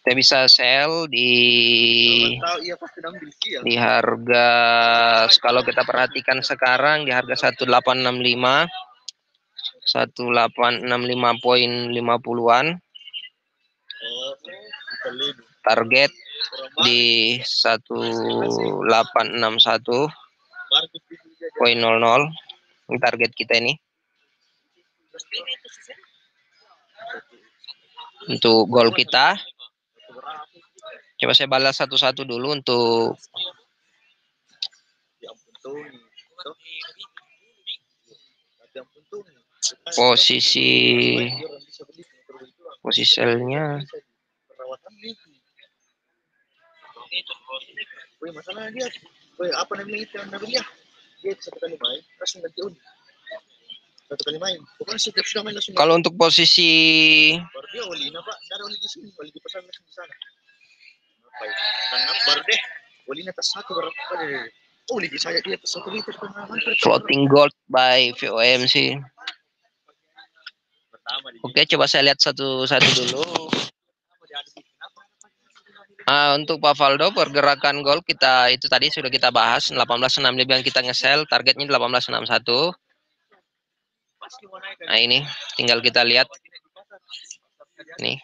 kita bisa sell di harga, kalau kita perhatikan sekarang di harga 1865 1865.50-an, target di 1861.00. Ini target kita ini untuk goal kita. Coba saya balas satu-satu dulu untuk posisinya. Kalau untuk posisi baru deh. Boleh atas satu berapa deh? Oh, lagi saya di atas 1 liter. Floating gold by VOMC. Oke, coba saya lihat satu-satu dulu. Untuk Pak Valdo, pergerakan gold kita itu tadi sudah kita bahas 1865 yang kita nge-sell, targetnya 1861. Nah, ini tinggal kita lihat. Nih.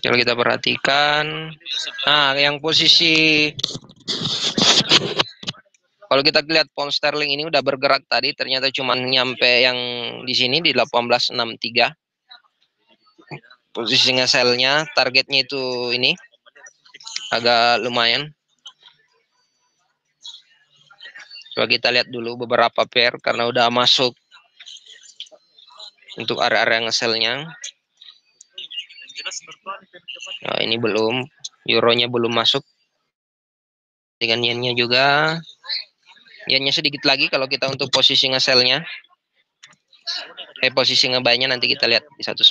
Kalau kita perhatikan, yang posisi kalau kita lihat pound sterling ini udah bergerak tadi, ternyata cuma nyampe yang di sini di 1863. Posisi nge-sell-nya, targetnya itu ini agak lumayan. Coba kita lihat dulu beberapa pair karena udah masuk untuk area-area nge-sell-nya. Nah, ini belum, euronya belum masuk. Dengan yen-nya juga. Yen-nya sedikit lagi kalau kita untuk posisi nge-sell-nya. Posisi nge-buy-nya nanti kita lihat di 110.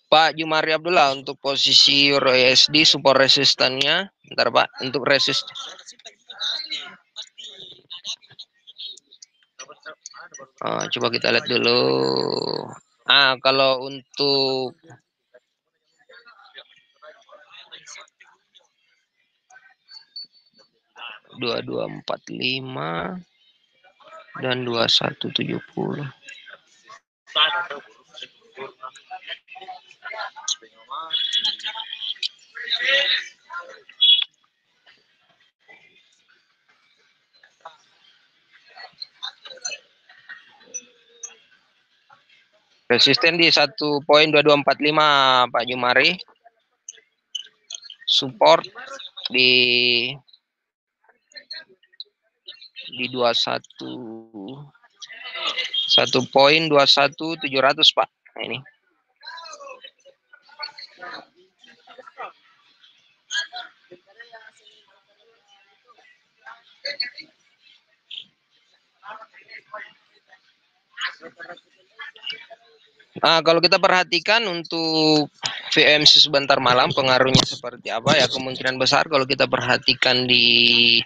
Pak Jumari Abdullah untuk posisi Euro USD support resistannya, bentar Pak, untuk resist. Coba kita lihat dulu. Kalau untuk dua 2245 dan 2170. Resisten di 1.2245 Pak Jumari. Support di 1.21700 Pak. Nah, ini. Kalau kita perhatikan untuk VMC sebentar malam pengaruhnya seperti apa ya, kemungkinan besar kalau kita perhatikan di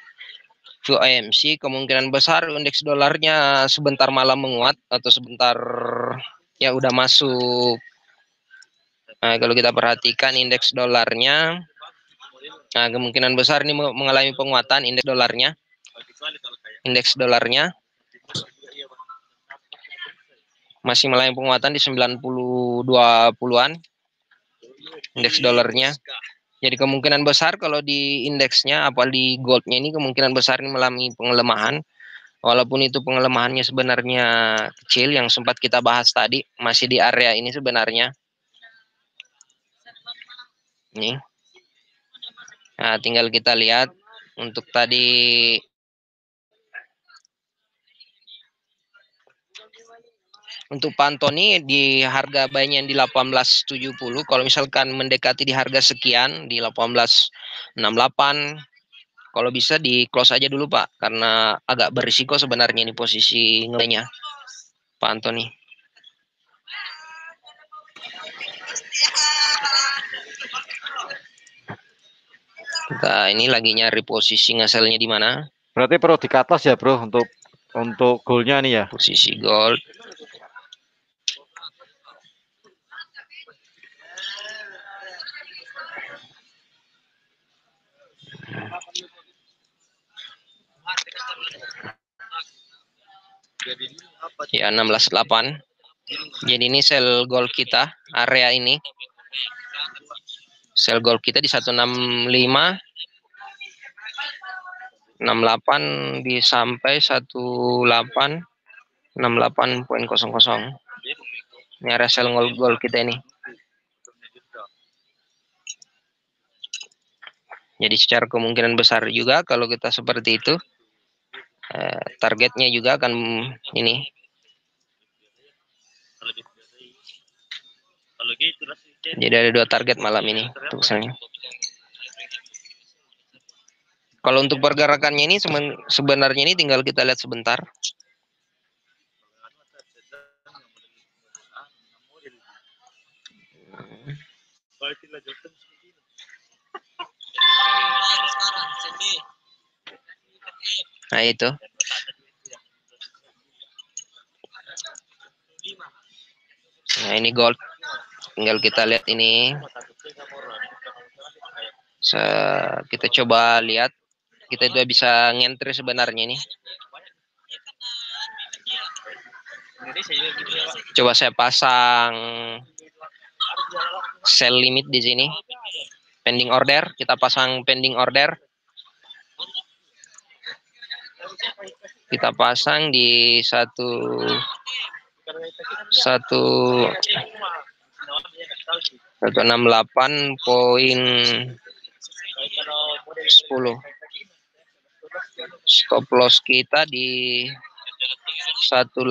VMC kemungkinan besar indeks dolarnya sebentar malam menguat atau sebentar ya udah masuk. Kalau kita perhatikan indeks dolarnya kemungkinan besar ini mengalami penguatan indeks dolarnya. Indeks dolarnya masih mengalami penguatan di 90-20-an indeks dolarnya. Jadi kemungkinan besar kalau di indeksnya apa di goldnya ini kemungkinan besar ini mengalami pengelemahan. Walaupun itu pengelemahannya sebenarnya kecil yang sempat kita bahas tadi, masih di area ini sebenarnya. Nih. Nah, tinggal kita lihat untuk tadi untuk Pantoni di harga buy-nya di 1870, kalau misalkan mendekati di harga sekian di 1868, kalau bisa di close aja dulu Pak, karena agak berisiko sebenarnya ini posisi nilainya Pak Antoni. Nah, ini lagi nyari posisi nge-sell-nya di mana? Berarti perlu di atas ya bro untuk goalnya nih ya. Posisi gold. Ya 16.8. Jadi ini sell gold kita area ini. Sell gold kita di 165. 68 di sampai 18 68.00. Ini area sell gold kita ini. Jadi secara kemungkinan besar juga kalau kita seperti itu targetnya juga akan ini. Jadi ada 2 target malam ini misalnya. Kalau untuk pergerakannya ini sebenarnya ini tinggal kita lihat sebentar. Nah itu. Nah ini gold. Tinggal kita lihat ini. Kita coba lihat. Kita udah bisa ngentry sebenarnya ini. Coba saya pasang sell limit di sini. Pending order. Kita pasang pending order. Kita pasang di 168.10. Stop loss kita di 18.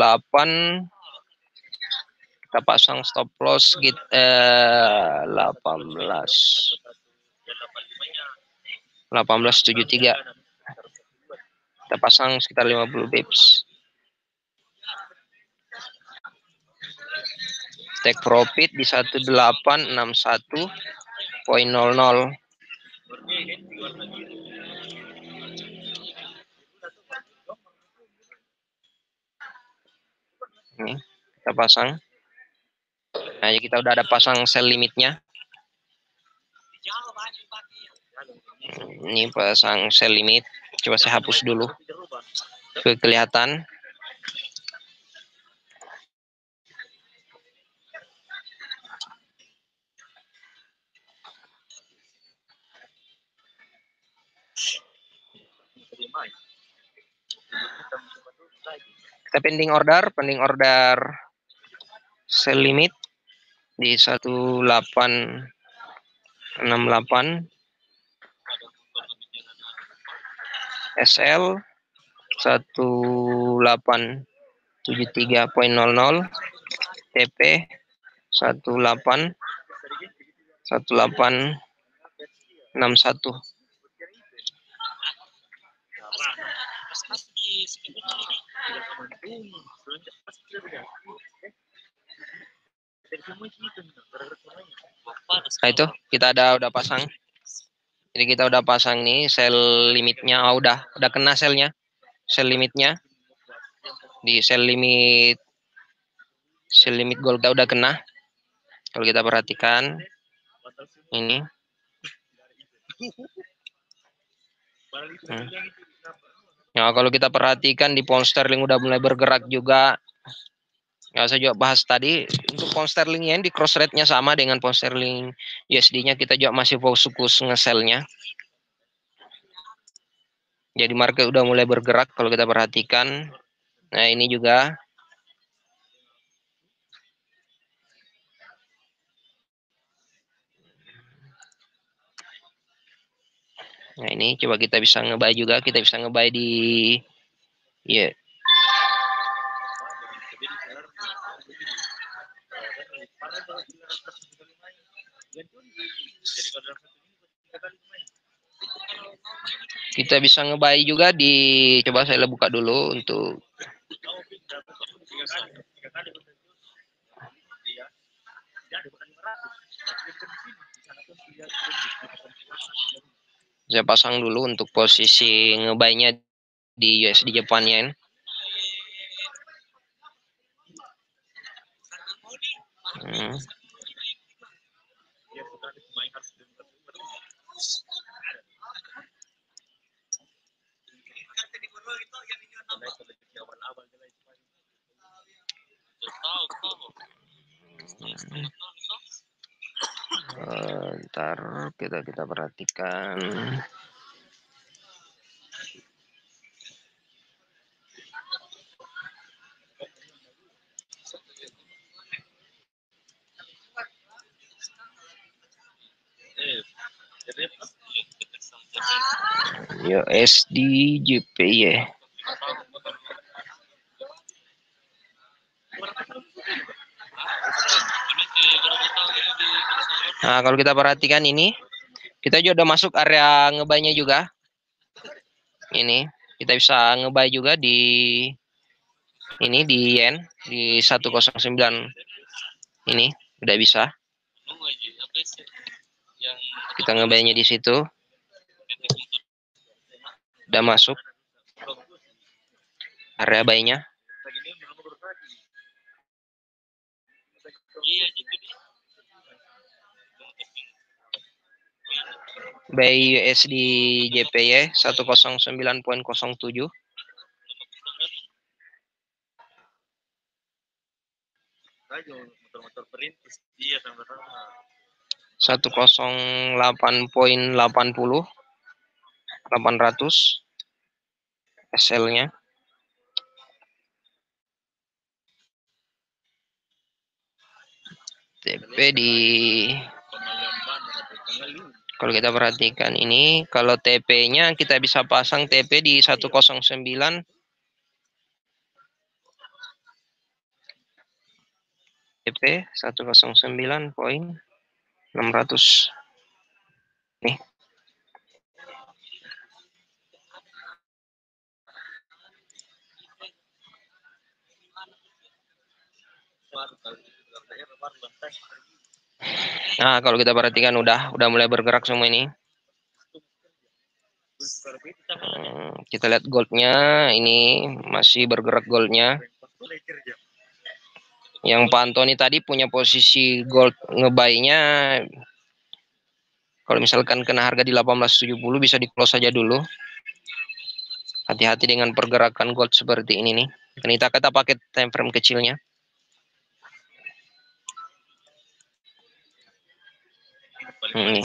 Kita pasang stop loss kita 18.73. Kita pasang sekitar 50 pips. Take profit di 1861.00. Ini kita pasang. Nah, kita udah ada pasang sell limitnya. Ini pasang sell limit. Coba saya hapus dulu. Kelihatan. Kita pending order sell limit di 1868. SL 1873.00. TP 1861. Nah itu kita udah pasang. Jadi kita udah pasang nih sell limitnya. Oh, udah kena sellnya. Sell limitnya di sell limit gold udah kena. Kalau kita perhatikan ini. Nah, kalau kita perhatikan di pound sterling udah mulai bergerak juga. Nggak usah juga bahas tadi. Untuk pound sterlingnya di cross rate-nya sama dengan pound sterling USD-nya. Kita juga masih fokus nge-sell-nya. Jadi market udah mulai bergerak kalau kita perhatikan. Nah ini juga. Nah ini coba kita bisa nge-buy juga. Kita bisa nge-buy di kita bisa nge-buy juga di, coba saya buka dulu untuk saya pasang dulu untuk posisi nge-buy-nya di USD Japan Yen. Ntar kita perhatikan. USD JPY. Nah, kalau kita perhatikan ini, kita juga udah masuk area ngebanya juga. Ini kita bisa nge-buy juga di ini di yen di 109 ini udah bisa. Kita nge-buy-nya di situ. Udah masuk area buy-nya. Buy USD JPY 109.07. 108.80 800 SL-nya. TP di kalau kita perhatikan ini, kalau TP-nya kita bisa pasang TP di 109 TP 109.600 nih. Nah, kalau kita perhatikan udah mulai bergerak semua ini. Kita lihat goldnya, ini masih bergerak goldnya. Yang Pak Antoni tadi punya posisi gold ngebuy-nya, kalau misalkan kena harga di 1870 bisa di close saja dulu. Hati-hati dengan pergerakan gold seperti ini nih. Kita pakai time frame kecilnya. Ini.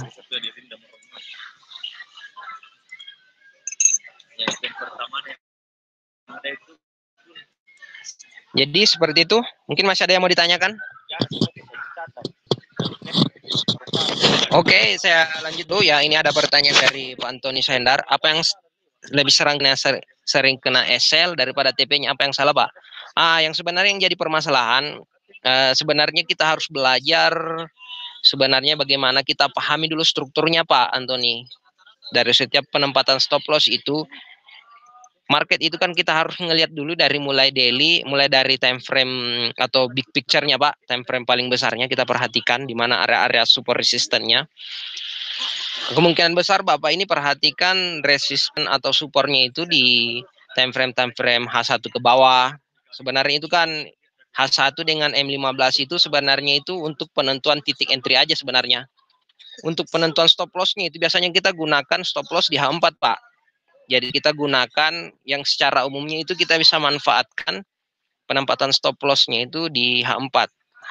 Jadi seperti itu. Mungkin masih ada yang mau ditanyakan? Oke, saya lanjut dulu ya. Ini ada pertanyaan dari Pak Antoni Sendar. Apa yang lebih sering kena SL daripada TP-nya? Apa yang salah, Pak? Yang sebenarnya yang jadi permasalahan, sebenarnya kita harus belajar sebenarnya bagaimana kita pahami dulu strukturnya, Pak Antoni. Dari setiap penempatan stop loss itu, market itu kan kita harus ngelihat dulu dari mulai daily, mulai dari time frame atau big picture-nya, Pak. Time frame paling besarnya kita perhatikan di mana area-area support resistance-nya. Kemungkinan besar Bapak ini perhatikan resisten atau supportnya itu di time frame H1 ke bawah. Sebenarnya itu kan H1 dengan M15 itu sebenarnya itu untuk penentuan titik entry aja sebenarnya. Untuk penentuan stop loss-nya itu biasanya kita gunakan stop loss di H4, Pak. Jadi kita gunakan yang secara umumnya itu kita bisa manfaatkan penempatan stop loss-nya itu di H4.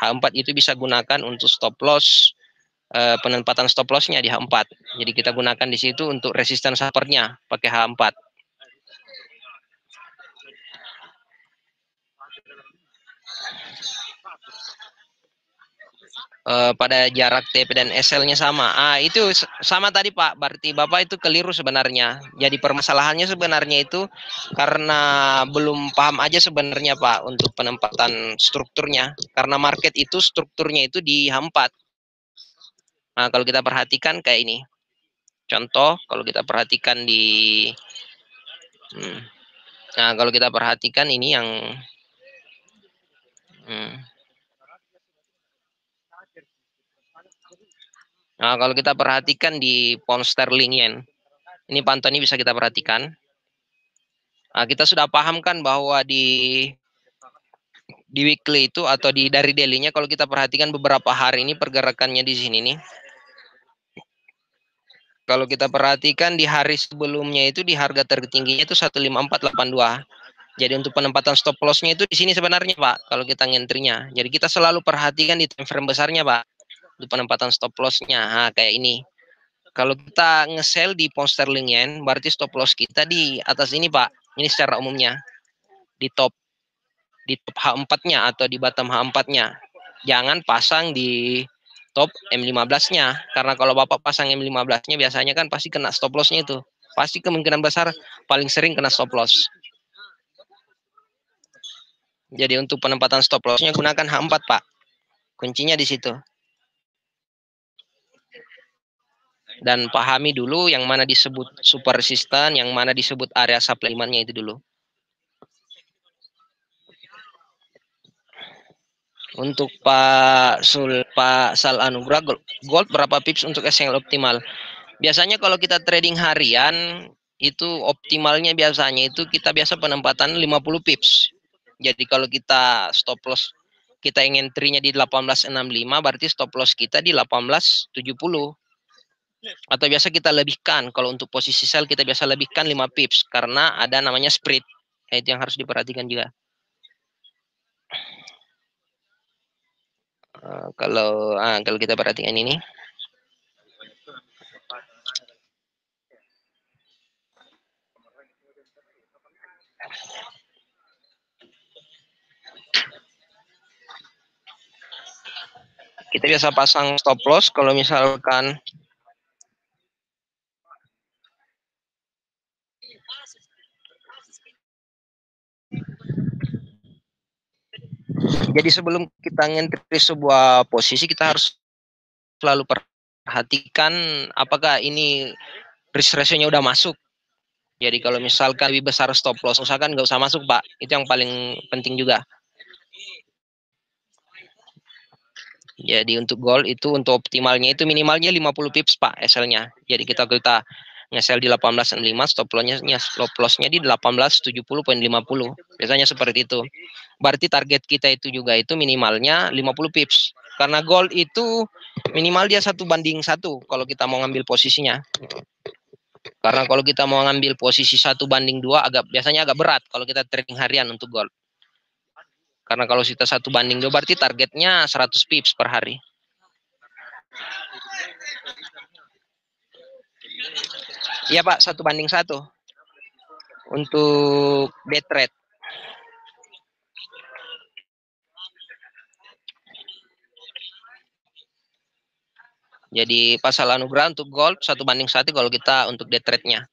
H4 itu bisa gunakan untuk stop loss, penempatan stop loss-nya di H4. Jadi kita gunakan di situ untuk resisten support-nya pakai H4. Pada jarak TP dan SL-nya sama. Itu sama tadi Pak, berarti Bapak itu keliru sebenarnya. Jadi permasalahannya sebenarnya itu karena belum paham aja sebenarnya Pak untuk penempatan strukturnya. Karena market itu strukturnya itu di H4. Nah, kalau kita perhatikan kayak ini. Contoh, kalau kita perhatikan di Nah, kalau kita perhatikan ini yang Nah, kalau kita perhatikan di pound sterling yen, ini Pak Antoni bisa kita perhatikan. Nah, kita sudah paham kan bahwa di weekly itu atau dari daily-nya kalau kita perhatikan beberapa hari ini pergerakannya di sini nih. Kalau kita perhatikan di hari sebelumnya itu di harga tertingginya itu 15482. Jadi untuk penempatan stop loss-nya itu di sini sebenarnya Pak, kalau kita ngentry-nya. Jadi kita selalu perhatikan di time frame besarnya Pak, untuk penempatan stop loss-nya. Nah, kayak ini. Kalau kita nge-sell di pound sterling yen, berarti stop loss kita di atas ini Pak. Ini secara umumnya. Di top H4-nya atau di bottom H4-nya. Jangan pasang di top M15-nya. Karena kalau Bapak pasang M15-nya biasanya kan pasti kena stop loss-nya itu. Pasti kemungkinan besar paling sering kena stop loss. Jadi untuk penempatan stop loss-nya gunakan H4, Pak. Kuncinya di situ. Dan pahami dulu yang mana disebut super resistan, yang mana disebut area supplementnya itu dulu. Untuk Pak Sal Anugrah, gold berapa pips untuk SL optimal? Biasanya kalau kita trading harian, itu optimalnya biasanya itu kita biasa penempatan 50 pips. Jadi kalau kita stop loss, kita ingin entry-nya di 1865, berarti stop loss kita di 1870. Atau biasa kita lebihkan, kalau untuk posisi sell kita biasa lebihkan 5 pips, karena ada namanya spread. Itu yang harus diperhatikan juga. Kalau kita perhatikan ini, kita biasa pasang stop loss kalau misalkan jadi sebelum kita ngentri sebuah posisi, kita harus selalu perhatikan apakah ini risk ratio-nya udah masuk. Jadi kalau misalkan lebih besar stop loss, usahakan nggak usah masuk, Pak. Itu yang paling penting juga. Jadi untuk gold itu untuk optimalnya itu minimalnya 50 pips, Pak, SL-nya. Jadi kita nge-sell di 1865, stop loss-nya di 1870.50. Biasanya seperti itu. Berarti target kita itu juga itu minimalnya 50 pips. Karena gold itu minimal dia 1:1 kalau kita mau ngambil posisinya. Karena kalau kita mau ngambil posisi 1:2 biasanya agak berat kalau kita trading harian untuk gold. Karena kalau kita 1:2 berarti targetnya 100 pips per hari. Iya Pak, 1:1 untuk day trade. Jadi pasal anugerah untuk gold 1:1 kalau kita untuk day trade-nya.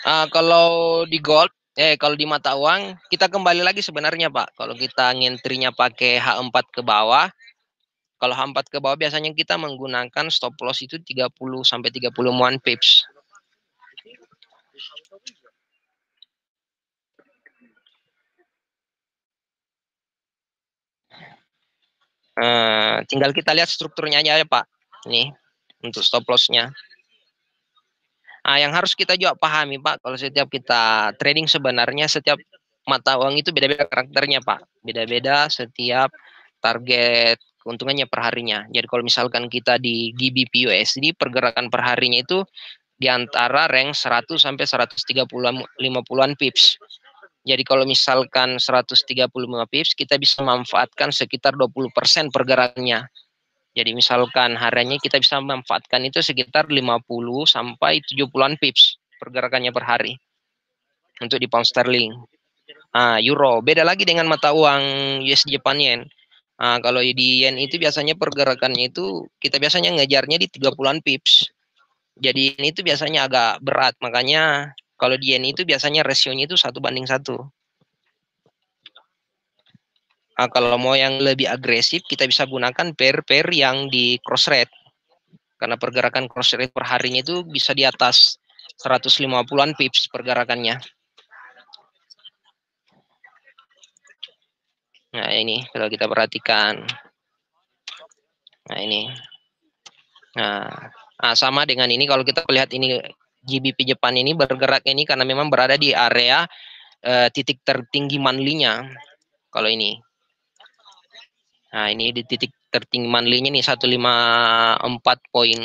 Kalau di gold, kalau di mata uang kita kembali lagi sebenarnya Pak. Kalau kita ngentrinya pakai H4 ke bawah, kalau H4 ke bawah biasanya kita menggunakan stop loss itu 30 sampai 30 pips. Tinggal kita lihat strukturnya aja ya Pak. Nih untuk stop loss-nya. Yang harus kita juga pahami Pak, kalau setiap kita trading sebenarnya setiap mata uang itu beda-beda karakternya Pak. Beda-beda setiap target keuntungannya per harinya. Jadi kalau misalkan kita di GBP USD pergerakan per harinya itu di antara rank 100 sampai 150-an pips. Jadi kalau misalkan 135 pips kita bisa memanfaatkan sekitar 20% pergerakannya. Jadi misalkan hariannya kita bisa memanfaatkan itu sekitar 50 sampai 70-an pips pergerakannya per hari. Untuk di pound sterling. Euro. Beda lagi dengan mata uang USD Japan Yen. Kalau di yen itu biasanya pergerakannya itu kita biasanya ngejarnya di 30-an pips. Jadi ini itu biasanya agak berat. Makanya kalau di yen itu biasanya rasionya itu 1:1. Kalau mau yang lebih agresif kita bisa gunakan pair yang di cross rate. Karena pergerakan cross rate per harinya itu bisa di atas 150-an pips pergerakannya. Nah ini kalau kita perhatikan. Nah ini. Nah sama dengan ini kalau kita lihat ini GBP Jepang ini bergerak ini karena memang berada di area titik tertinggi monthly-nya. Kalau ini. Nah ini di titik tertinggi monthly-nya nih 154 poin.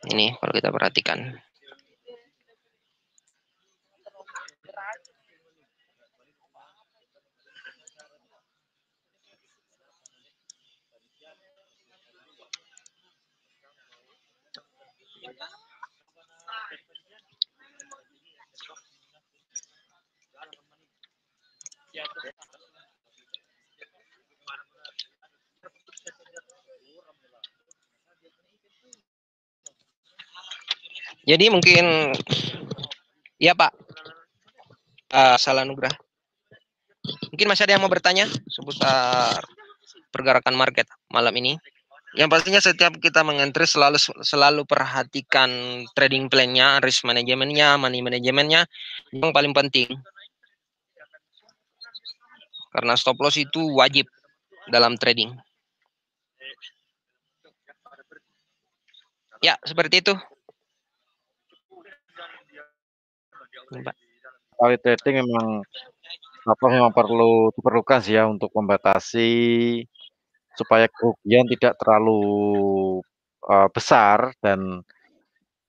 Ini kalau kita perhatikan. Jadi mungkin ya Pak. Salanugrah. Mungkin masih ada yang mau bertanya seputar pergerakan market malam ini. Yang pastinya setiap kita mengentri selalu perhatikan trading plan-nya, risk manajemennya, money manajemennya, yang paling penting. Karena stop loss itu wajib dalam trading. Ya, seperti itu. Kali trading memang diperlukan sih ya untuk membatasi supaya kerugian tidak terlalu besar dan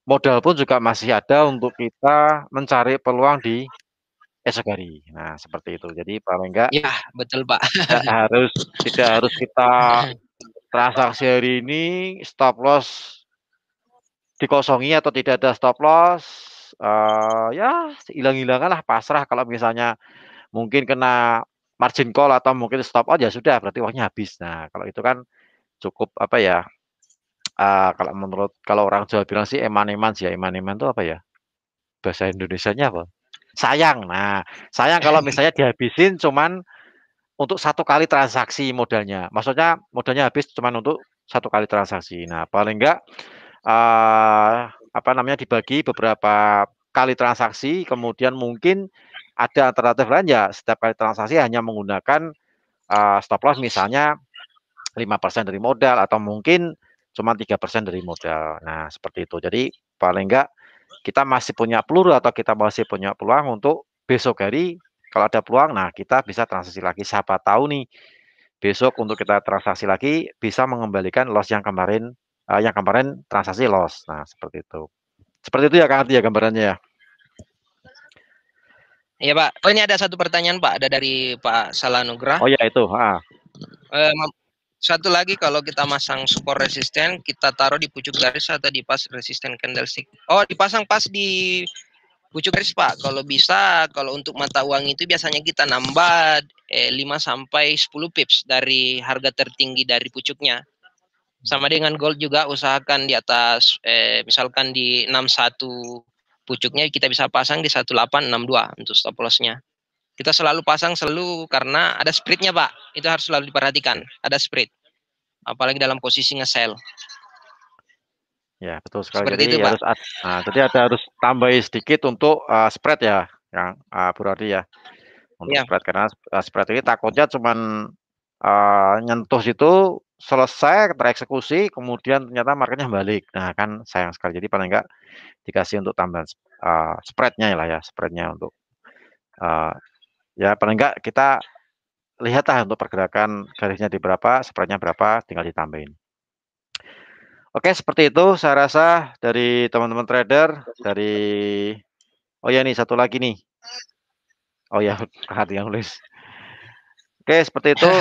modal pun juga masih ada untuk kita mencari peluang di esok hari. Nah, seperti itu. Jadi paling enggak Ya, betul Pak. tidak harus kita transaksi hari ini stop loss dikosongi atau tidak ada stop loss. Ya hilang-hilangan lah, pasrah. Kalau misalnya mungkin kena margin call atau mungkin stop out ya sudah, berarti uangnya habis. Nah, kalau itu kan cukup apa ya? Kalau orang Jawa bilang sih eman-eman sih ya. Eman-eman itu apa ya? Bahasa Indonesianya apa? Sayang. Nah, sayang kalau misalnya dihabisin cuman untuk satu kali transaksi modalnya. Maksudnya modalnya habis cuman untuk satu kali transaksi. Nah, paling enggak apa namanya dibagi beberapa kali transaksi, kemudian mungkin ada alternatif lain ya setiap kali transaksi hanya menggunakan stop loss misalnya 5% dari modal atau mungkin cuma 3% dari modal. Nah, seperti itu. Jadi paling enggak kita masih punya peluru atau kita masih punya peluang untuk besok hari kalau ada peluang, nah kita bisa transaksi lagi. Siapa tahu nih besok untuk kita transaksi lagi bisa mengembalikan loss yang kemarin transaksi loss. Nah, seperti itu. Seperti itu ya Kang Arti ya gambarannya ya. Iya Pak. Oh ini ada satu pertanyaan Pak, ada dari Pak Salanugrah. Oh ya itu. Satu lagi, kalau kita masang support resisten, kita taruh di pucuk garis atau di pas resisten candlestick. Oh, dipasang pas di pucuk garis Pak. Kalau bisa, kalau untuk mata uang itu biasanya kita nambah 5 sampai 10 pips dari harga tertinggi dari pucuknya. Sama dengan gold juga, usahakan di atas misalkan di 61 pucuknya kita bisa pasang di 1862 untuk stop loss-nya. Kita selalu pasang karena ada spread-nya Pak. Itu harus selalu diperhatikan, ada spread. Apalagi dalam posisi nge-sell. Ya, betul sekali. Seperti itu, Jadi Pak. harus tambahin sedikit untuk spread ya, yang Bu Rodi ya. Untuk Ya. spread karena spread ini takutnya cuman nyentuh situ selesai tereksekusi kemudian ternyata marketnya balik. Nah, kan sayang sekali. Jadi paling enggak dikasih untuk tambahan spreadnya lah ya, spreadnya untuk ya paling enggak kita lihatlah untuk pergerakan garisnya di berapa, spreadnya berapa, tinggal ditambahin. Oke, seperti itu saya rasa dari teman-teman trader, oh ya nih satu lagi nih. Oh ya, hati yang nulis. Oke, seperti itu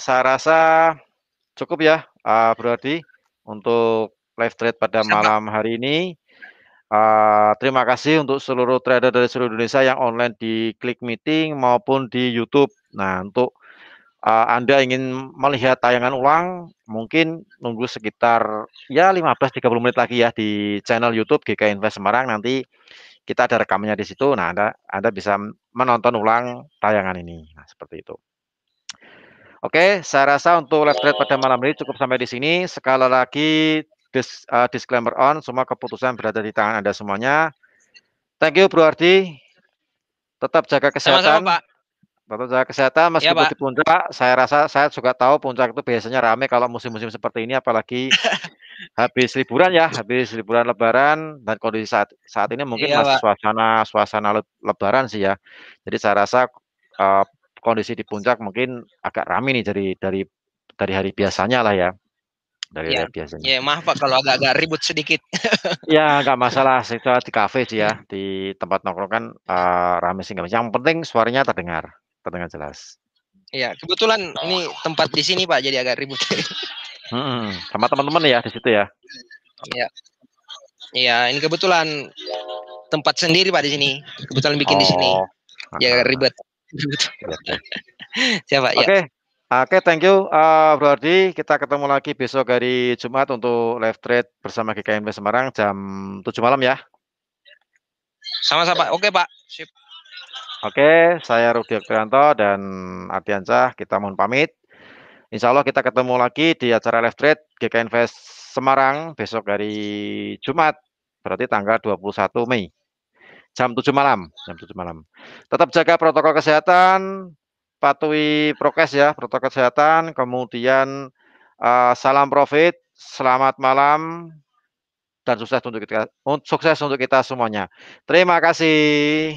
saya rasa cukup ya, Bro Adi, untuk live trade pada malam hari ini. Terima kasih untuk seluruh trader dari seluruh Indonesia yang online di Klik Meeting maupun di YouTube. Nah, untuk Anda ingin melihat tayangan ulang, mungkin nunggu sekitar ya 15-30 menit lagi ya di channel YouTube GK Invest Semarang. Nanti kita ada rekamannya di situ. Nah, Anda bisa menonton ulang tayangan ini. Nah, seperti itu. Oke, saya rasa untuk live trade pada malam ini cukup sampai di sini. Sekali lagi disclaimer on, semua keputusan berada di tangan Anda semuanya. Thank you Bro Ardi. Tetap jaga kesehatan. Sama-sama, Pak. Tetap jaga kesehatan meskipun ya, di puncak. Saya rasa saya juga tahu puncak itu biasanya ramai kalau musim-musim seperti ini, apalagi habis liburan ya, habis liburan Lebaran dan kondisi saat ini mungkin Iya, masih Pak. suasana Lebaran sih ya. Jadi saya rasa kondisi di puncak mungkin agak ramai nih dari hari biasanya lah ya. Dari Ya. hari biasanya. Ya, maaf Pak kalau agak ribut sedikit. Ya, nggak masalah. Saya di kafe sih ya, di tempat nongkrong kan rame sih nggak masalah. Yang penting suaranya terdengar jelas. Iya, kebetulan ini tempat di sini Pak, jadi agak ribut. Sama teman-teman ya di situ ya. Iya. Iya, ini kebetulan tempat sendiri Pak di sini. Kebetulan bikin di sini. Ya agak ribet. Siapa? Ya. Oke, thank you Bro Ardi. Kita ketemu lagi besok hari Jumat untuk live trade bersama GKMB Semarang jam 7 malam ya. Sama-sama Pak. Oke Pak. Sip. Oke, saya Rudi Oktavianto dan Ardiansyah, kita mohon pamit. Insya Allah kita ketemu lagi di acara Live Trade GK Invest Semarang besok hari Jumat, berarti tanggal 21 Mei, jam 7 malam. Tetap jaga protokol kesehatan, patuhi prokes ya, protokol kesehatan, kemudian salam profit, selamat malam, dan sukses untuk kita semuanya. Terima kasih.